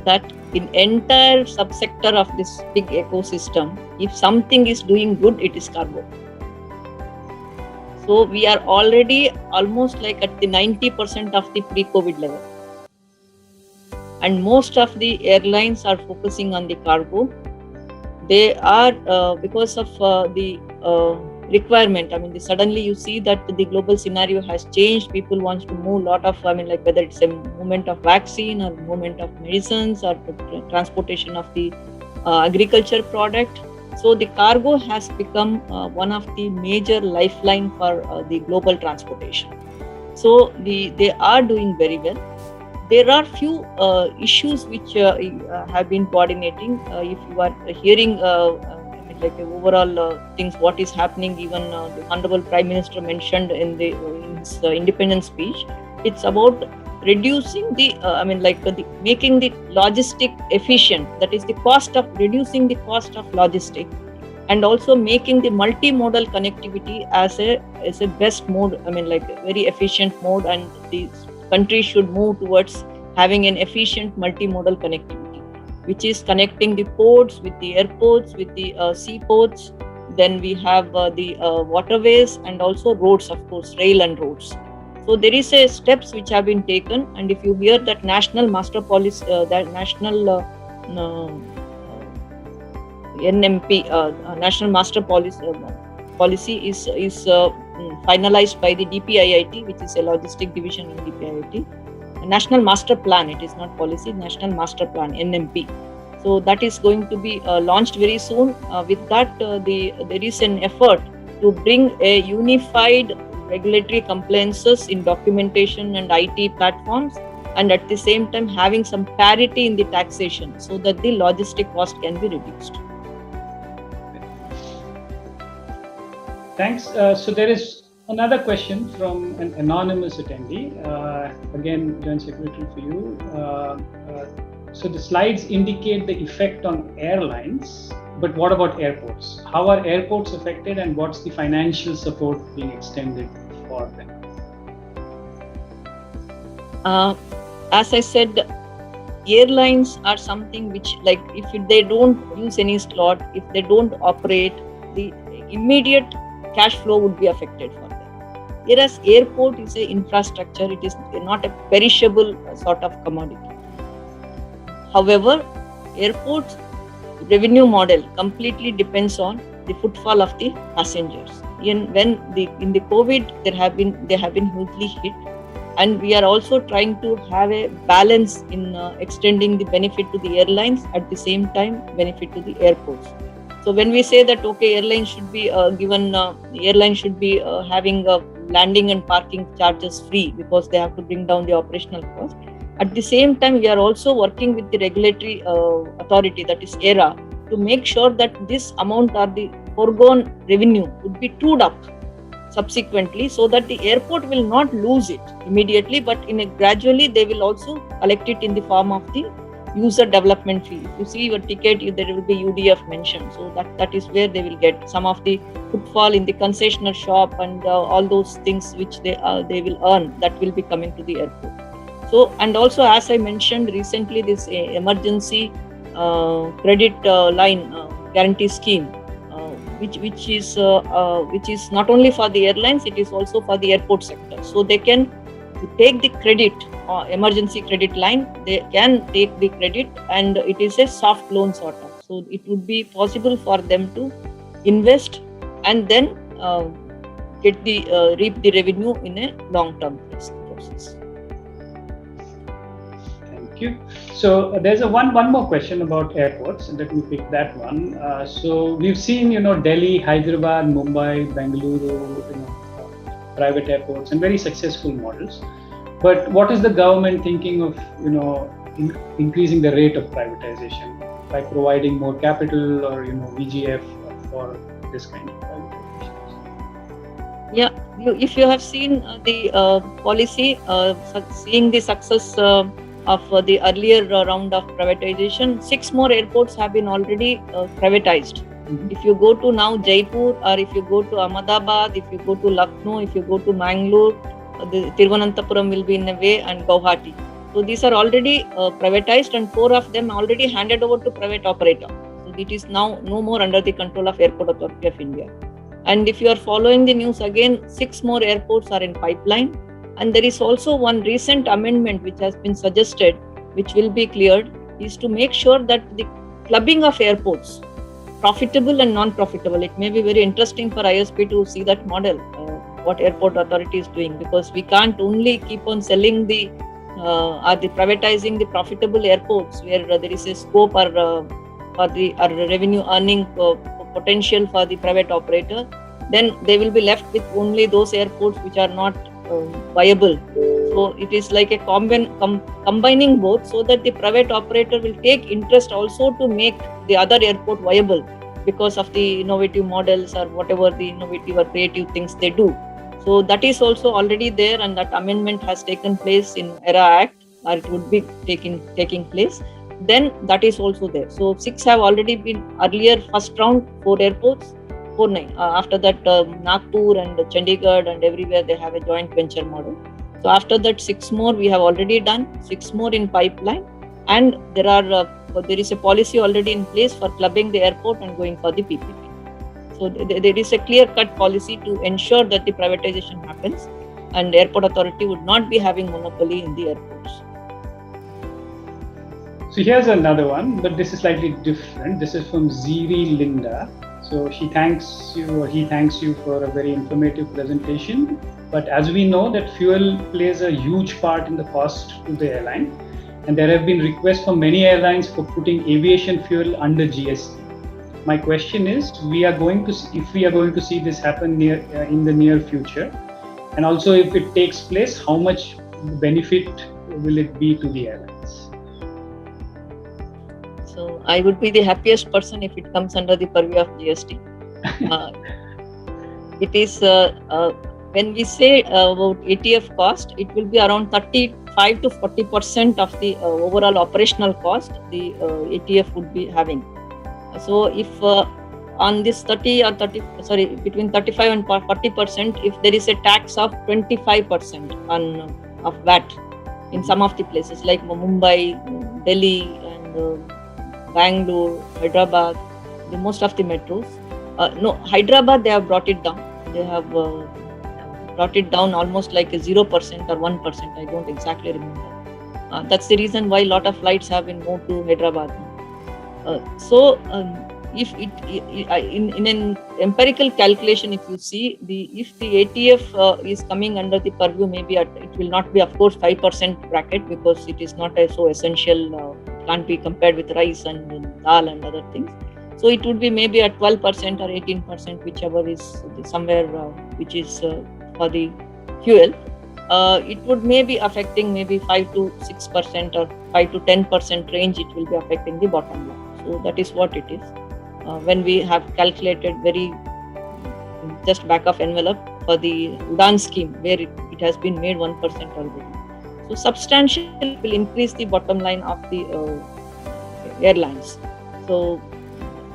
that in entire subsector of this big ecosystem, if something is doing good, it is cargo. So we are already almost like at the 90% of the pre-COVID level. And most of the airlines are focusing on the cargo. They are, because of the requirement, I mean, suddenly you see that the global scenario has changed. People want to move a lot of, I mean, like, whether it's a movement of vaccine or movement of medicines or transportation of the agriculture product. So the cargo has become one of the major lifeline for the global transportation. So they are doing very well. There are few issues which have been coordinating. If you are hearing like overall things, what is happening, even the Honorable Prime Minister mentioned in his independence speech, it's about reducing the, making the logistic efficient. That is the cost of reducing the cost of logistic, and also making the multimodal connectivity as a best mode. I mean, like, very efficient mode, and the country should move towards having an efficient multimodal connectivity, which is connecting the ports with the airports, with the seaports. Then we have the waterways and also roads, of course, rail and roads. So there is a steps which have been taken, and if you hear that national master policy, that national NMP, national master policy is finalized by the DPIIT, which is a logistic division in DPIIT. A national master plan, it is not policy, national master plan, NMP. So that is going to be launched very soon. With that, there is an effort to bring a unified regulatory compliances in documentation and IT platforms, and at the same time having some parity in the taxation so that the logistic cost can be reduced. Thanks. So there is another question from an anonymous attendee. Again, Joint Secretary for you. So the slides indicate the effect on airlines, but what about airports? How are airports affected, and what's the financial support being extended for them? As I said, airlines are something which, like, if they don't use any slot, if they don't operate, the immediate cash flow would be affected for them. Whereas airport is a infrastructure, it is not a perishable sort of commodity. However, airport's revenue model completely depends on the footfall of the passengers. In the COVID, they have been hugely hit, and we are also trying to have a balance in extending the benefit to the airlines, at the same time benefit to the airports. So when we say that airlines should be having landing and parking charges free because they have to bring down the operational cost. At the same time, we are also working with the regulatory authority, that is AERA, to make sure that this amount or the foregone revenue would be trued up subsequently, so that the airport will not lose it immediately, but gradually they will also collect it in the form of the user development fee. If you see your ticket, there will be UDF mentioned, so that is where they will get some of the footfall in the concessionaire shop, and all those things which they will earn, that will be coming to the airport. So, and also, as I mentioned recently, this emergency credit line guarantee scheme, which is not only for the airlines, it is also for the airport sector. So they can take the credit, emergency credit line, they can take the credit, and it is a soft loan sort of. So it would be possible for them to invest and then reap the revenue in a long-term process. Thank you. So there's one more question about airports. Let me pick that one. So we've seen, Delhi, Hyderabad, Mumbai, Bengaluru, private airports, and very successful models. But what is the government thinking of, increasing the rate of privatization by providing more capital or, VGF for this kind of privatizations? Yeah, if you have seen the policy, seeing the success of the earlier round of privatization, 6 more airports have been already privatized. Mm-hmm. If you go to now Jaipur, or if you go to Ahmedabad, if you go to Lucknow, if you go to Mangalore, the Thiruvananthapuram will be in a way, and Guwahati. So these are already privatized, and 4 of them already handed over to private operator. So it is now no more under the control of Airport Authority of India. And if you are following the news again, 6 more airports are in pipeline. And there is also one recent amendment which has been suggested, which will be cleared, is to make sure that the clubbing of airports, profitable and non-profitable, it may be very interesting for ISP to see that model, what Airport Authority is doing, because we can't only keep on selling privatizing the profitable airports where there is a scope or the revenue earning potential for the private operator. Then they will be left with only those airports which are not viable. So it is like a combining both, so that the private operator will take interest also to make the other airport viable because of the innovative models or whatever the innovative or creative things they do. So that is also already there, and that amendment has taken place in AERA Act, or it would be taking place. Then that is also there. So 6 have already been earlier first round, 4 airports. After that, Nagpur and Chandigarh and everywhere they have a joint venture model. So after that, 6 more we have already done, 6 more in pipeline, and there is a policy already in place for clubbing the airport and going for the PPP. So there is a clear-cut policy to ensure that the privatization happens, and Airport Authority would not be having monopoly in the airports. So here's another one, but this is slightly different. This is from Ziri Linda. So he thanks you for a very informative presentation. But as we know that fuel plays a huge part in the cost to the airline, and there have been requests from many airlines for putting aviation fuel under GST. My question is, if we are going to see this happen in the near future, and also if it takes place, how much benefit will it be to the airlines? So I would be the happiest person if it comes under the purview of GST. It is when we say about ATF cost, it will be around 35 to 40% of the overall operational cost the ATF would be having. So if on this between 35 and 40%, if there is a tax of 25% of VAT in some of the places like Mumbai, Delhi, and Bangalore, Hyderabad, most of the metros. No, Hyderabad, they have brought it down. They have brought it down almost like a 0% or 1%. I don't exactly remember. That's the reason why a lot of flights have been moved to Hyderabad. If in an empirical calculation, if you see if the ATF is coming under the purview, maybe it will not be, of course, 5% bracket, because it is not so essential. Can't be compared with rice and dal and other things. So it would be maybe at 12% or 18%, whichever is somewhere which is for the fuel. It would maybe affecting maybe 5 to 6% or 5 to 10% range. It will be affecting the bottom line. So that is what it is. When we have calculated very just back of envelope for the UDAN scheme, where it has been made 1% already. So substantially will increase the bottom line of the airlines. So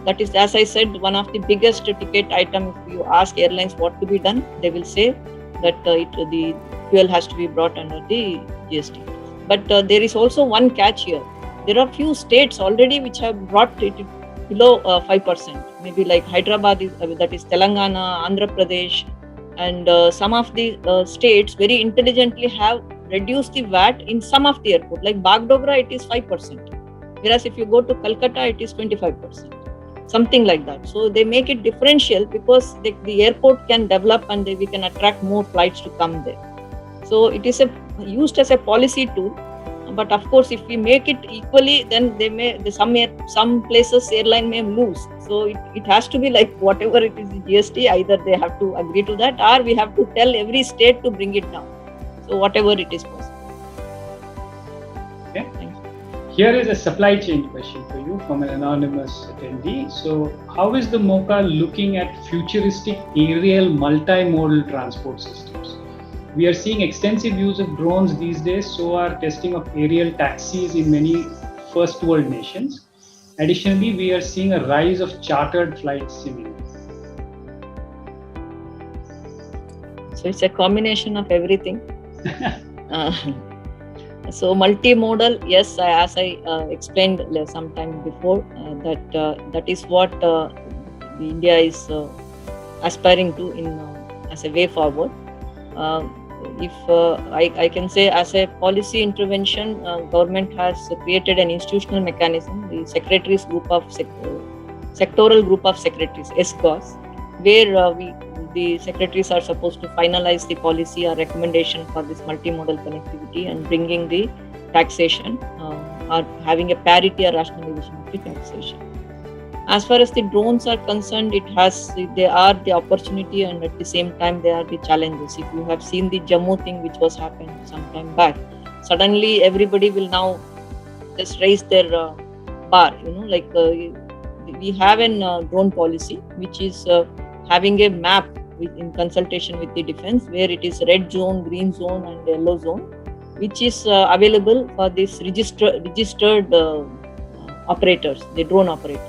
that is, as I said, one of the biggest ticket item. If you ask airlines what to be done, they will say that the fuel has to be brought under the GST. But there is also one catch here. There are few states already which have brought it below 5%. Maybe like Hyderabad, that is Telangana, Andhra Pradesh, and some of the states very intelligently have reduced the VAT in some of the airports. Like Bagdogra, it is 5%. Whereas if you go to Calcutta, it is 25%. Something like that. So they make it differential because the airport can develop and we can attract more flights to come there. So it is used as a policy tool. But of course, if we make it equally, then some places airline may lose. So it has to be like whatever it is the GST, either they have to agree to that, or we have to tell every state to bring it down. So whatever it is possible. Okay. Thank you. Here is a supply chain question for you from an anonymous attendee. So how is the MoCA looking at futuristic aerial multimodal transport systems? We are seeing extensive use of drones these days, so are testing of aerial taxis in many first world nations. Additionally, we are seeing a rise of chartered flight simulations. So it's a combination of everything. So multimodal, yes, as I explained some time before, that is what India is aspiring to as a way forward. If I can say, as a policy intervention, government has created an institutional mechanism, the secretaries group of sectoral group of secretaries, SGOS, where the secretaries are supposed to finalize the policy or recommendation for this multimodal connectivity and bringing the taxation or having a parity or rationalization of the taxation. As far as the drones are concerned, they are the opportunity and at the same time they are the challenges. If you have seen the Jammu thing which was happened some time back, suddenly everybody will now just raise their bar. We have a drone policy which is having a map in consultation with the defense, where it is red zone, green zone, and yellow zone, which is available for these registered operators, the drone operators.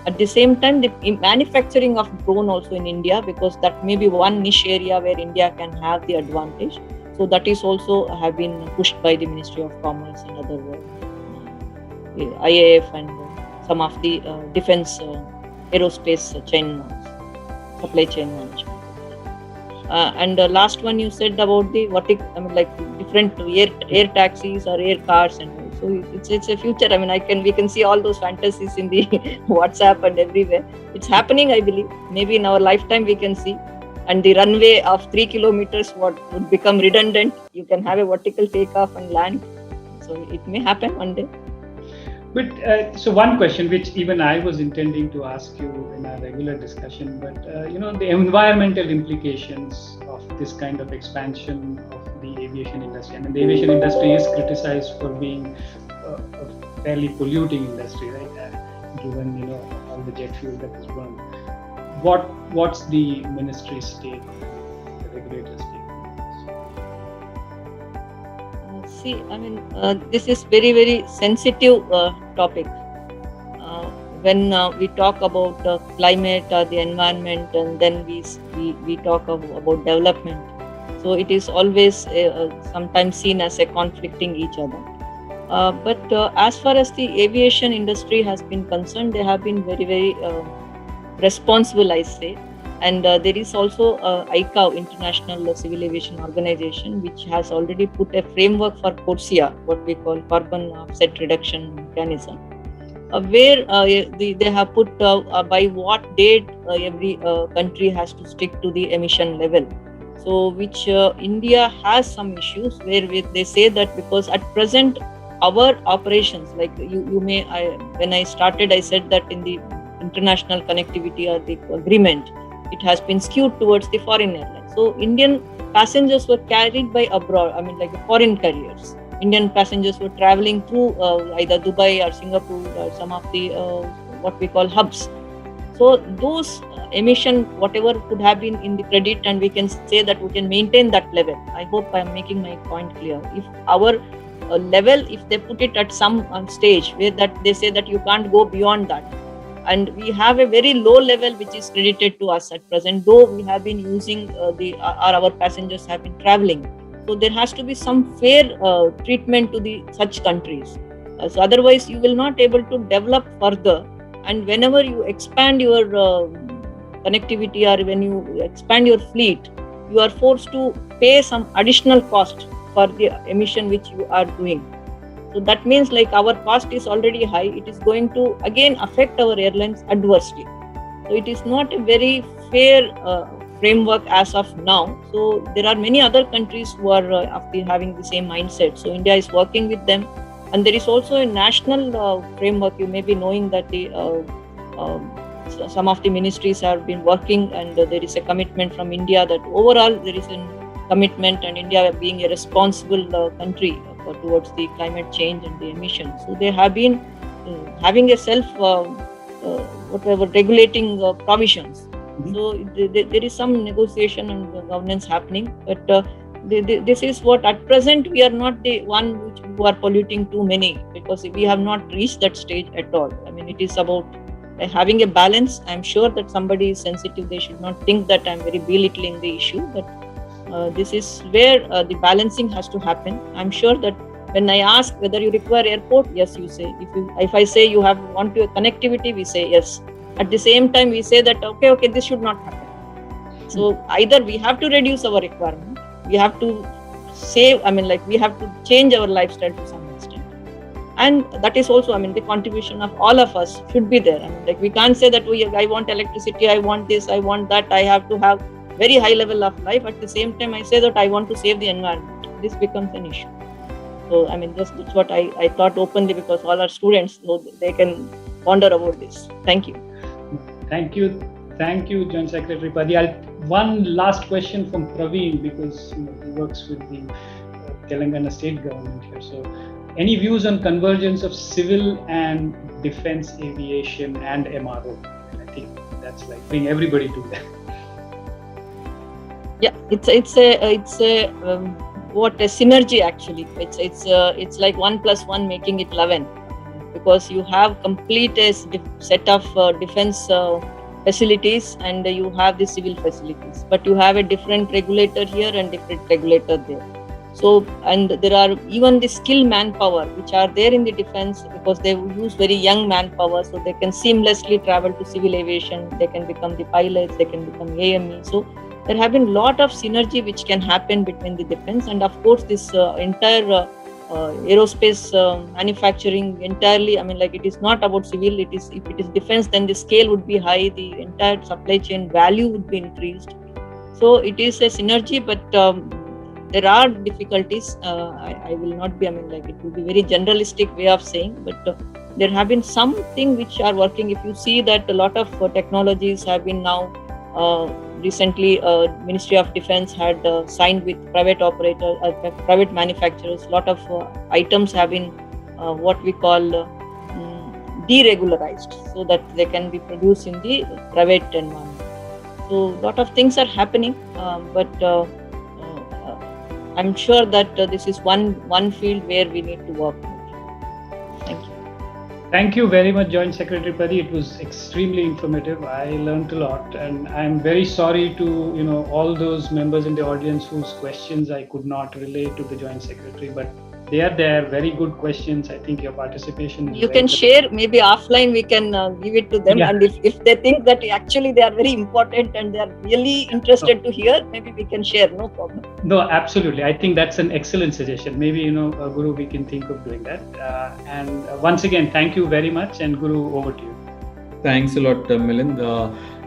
At the same time, the manufacturing of drone also in India, because that may be one niche area where India can have the advantage. So that is also have been pushed by the Ministry of Commerce and other IAF and some of the defense aerospace supply chain management. And the last one you said about the different air taxis or air cars, and so it's a future. We can see all those fantasies in the WhatsApp and everywhere. It's happening, I believe. Maybe in our lifetime we can see. And the runway of 3 kilometers would become redundant. You can have a vertical takeoff and land. So it may happen one day. But so one question which even I was intending to ask you in our regular discussion, but the environmental implications of this kind of expansion of the aviation industry. The aviation industry is criticized for being a fairly polluting industry, right? Given all the jet fuel that is burned. What's the ministry's take on the regulators take? See, I mean, this is very, very sensitive topic. When we talk about climate or the environment, and then we talk about development, so it is always sometimes seen as a conflicting each other. But as far as the aviation industry has been concerned, they have been very, very responsible, I say. And there is also ICAO, International Civil Aviation Organization, which has already put a framework for CORSIA, what we call Carbon Offset Reduction Mechanism, where they have put by what date every country has to stick to the emission level. So, which India has some issues where they say that because at present our operations, like when I started, I said that in the international connectivity or the agreement, it has been skewed towards the foreign airlines. So Indian passengers were carried by abroad, I mean like foreign carriers. Indian passengers were traveling through either Dubai or Singapore or some of the what we call hubs. So those emission, whatever could have been in the credit, and we can say that we can maintain that level. I hope I am making my point clear. If our level, if they put it at some stage where that they say that you can't go beyond that, and we have a very low level which is credited to us at present, though we have been using our passengers have been traveling. So there has to be some fair treatment to the such countries. So otherwise you will not able to develop further. And whenever you expand your connectivity or when you expand your fleet, you are forced to pay some additional cost for the emission which you are doing. So that means like our cost is already high. It is going to again affect our airlines adversely. So it is not a very fair framework as of now. So there are many other countries who are having the same mindset. So India is working with them. And there is also a national framework. You may be knowing that some of the ministries have been working, and there is a commitment from India that overall there is a commitment, and India being a responsible country towards the climate change and the emissions. So they have been having a regulating provisions. Mm-hmm. So there is some negotiation and governance happening, but this is what at present we are not the one who are polluting too many, because we have not reached that stage at all. I mean, it is about having a balance. I'm sure that somebody is sensitive. They should not think that I'm very belittling the issue, but this is where the balancing has to happen. I'm sure that when I ask whether you require airport, yes, you say. If I say you want to connectivity, we say yes. At the same time, we say that okay, this should not happen. So either we have to reduce our requirement, we have to save. I mean, like we have to change our lifestyle to some extent, and that is also, I mean, the contribution of all of us should be there. I mean, like we can't say that I want electricity, I want this, I want that. I have to have very high level of life. At the same time, I say that I want to save the environment. This becomes an issue. So, I mean, that's what I thought openly, because all our students, so they can ponder about this. Thank you. Thank you, Joint Secretary Padi. One last question from Praveen, because he works with the Telangana state government here. So, any views on convergence of civil and defense aviation and MRO? I think that's like bring everybody together. Yeah, it's a synergy actually. It's like 1 + 1 making it 11, because you have complete a set of defense facilities and you have the civil facilities, but you have a different regulator here and different regulator there. So, and there are even the skilled manpower which are there in the defense, because they use very young manpower, so they can seamlessly travel to civil aviation. They can become the pilots, they can become AME. So there have been a lot of synergy which can happen between the defense, and of course this entire aerospace manufacturing entirely. I mean, like it is not about civil. If it is defense, then the scale would be high. The entire supply chain value would be increased. So it is a synergy, but there are difficulties. I will not be. I mean, like it will be very generalistic way of saying, but there have been something which are working. If you see that a lot of technologies have been now. Recently, Ministry of Defense had signed with private operators, private manufacturers. A lot of items have been what we call deregularized, so that they can be produced in the private environment. So a lot of things are happening, but I'm sure that this is one field where we need to work more. Thank you. Thank you very much, Joint Secretary Padi. It was extremely informative. I learned a lot, and I'm very sorry to all those members in the audience whose questions I could not relate to the Joint Secretary, but they are there. Very good questions. I think your participation is you can share, maybe offline we can give it to them, Yeah. and if they think that actually they are very important and they are really interested to hear, maybe we can share, no problem. No, absolutely. I think that's an excellent suggestion. Maybe, Guru, we can think of doing that. And once again, thank you very much. And Guru, over to you. Thanks a lot, Milind.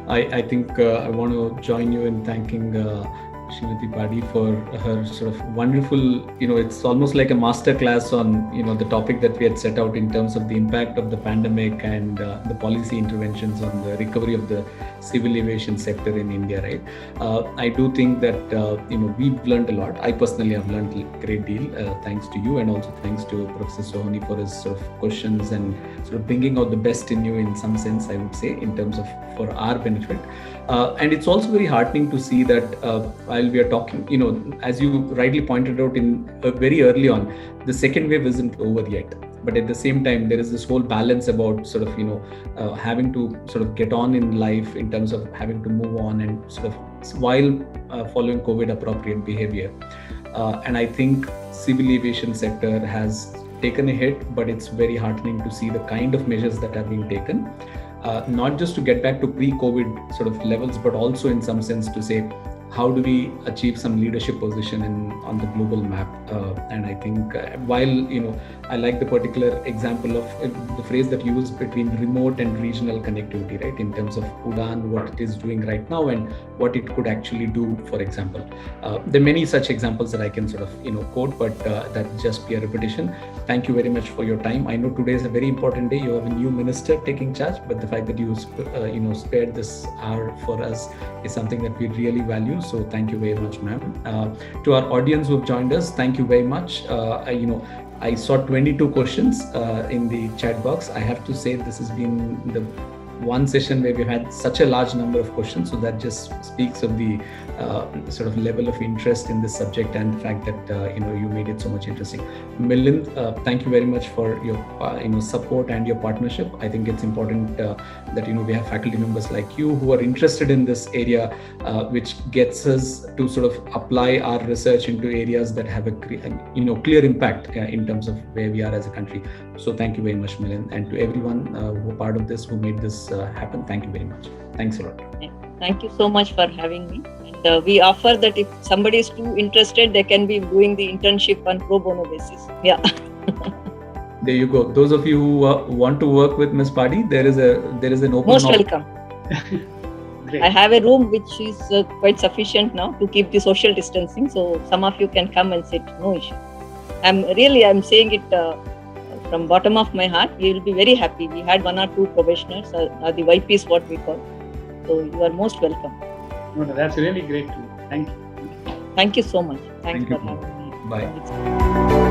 I think I want to join you in thanking Srimati Padi for her sort of wonderful, it's almost like a master class on, the topic that we had set out in terms of the impact of the pandemic and the policy interventions on the recovery of the civil aviation sector in India, right? I do think that, we've learned a lot. I personally have learned a great deal, thanks to you, and also thanks to Professor Sohoni for his sort of questions and sort of bringing out the best in you in some sense, I would say, in terms of for our benefit. And it's also very heartening to see that while we are talking, as you rightly pointed out in very early on, the second wave isn't over yet. But at the same time, there is this whole balance about sort of, having to sort of get on in life in terms of having to move on and sort of while following COVID appropriate behavior. And I think civil aviation sector has taken a hit, but it's very heartening to see the kind of measures that are being taken. Not just to get back to pre-COVID sort of levels, but also in some sense to say, how do we achieve some leadership position on the global map? And I think while, I like the particular example of the phrase that you used between remote and regional connectivity, right? In terms of UDAN, what it is doing right now and what it could actually do, for example. There are many such examples that I can sort of, quote, but that just be a repetition. Thank you very much for your time. I know today is a very important day. You have a new minister taking charge, but the fact that you, spared this hour for us is something that we really value. So thank you very much, ma'am. To our audience who have joined us, thank you very much. I saw 22 questions in the chat box. I have to say this has been the one session where we've had such a large number of questions. So that just speaks of the sort of level of interest in this subject and the fact that, you made it so much interesting. Milind, thank you very much for your, support and your partnership. I think it's important that, we have faculty members like you who are interested in this area, which gets us to sort of apply our research into areas that have a, clear impact in terms of where we are as a country. So thank you very much, Milind, and to everyone who were part of this, who made this happen. Thank you very much. Thanks a lot. Thank you so much for having me. And we offer that if somebody is too interested, they can be doing the internship on pro bono basis. Yeah. There you go. Those of you who want to work with Ms. Padi, there is an open. Most welcome. I have a room which is quite sufficient now to keep the social distancing. So some of you can come and sit. No issue. I'm saying it from bottom of my heart. We will be very happy. We had 1 or 2 probationers, the YPs, what we call. So you are most welcome. No, that's really great too. Thank you. Thank you so much. Thanks Thank for you. having me. Bye.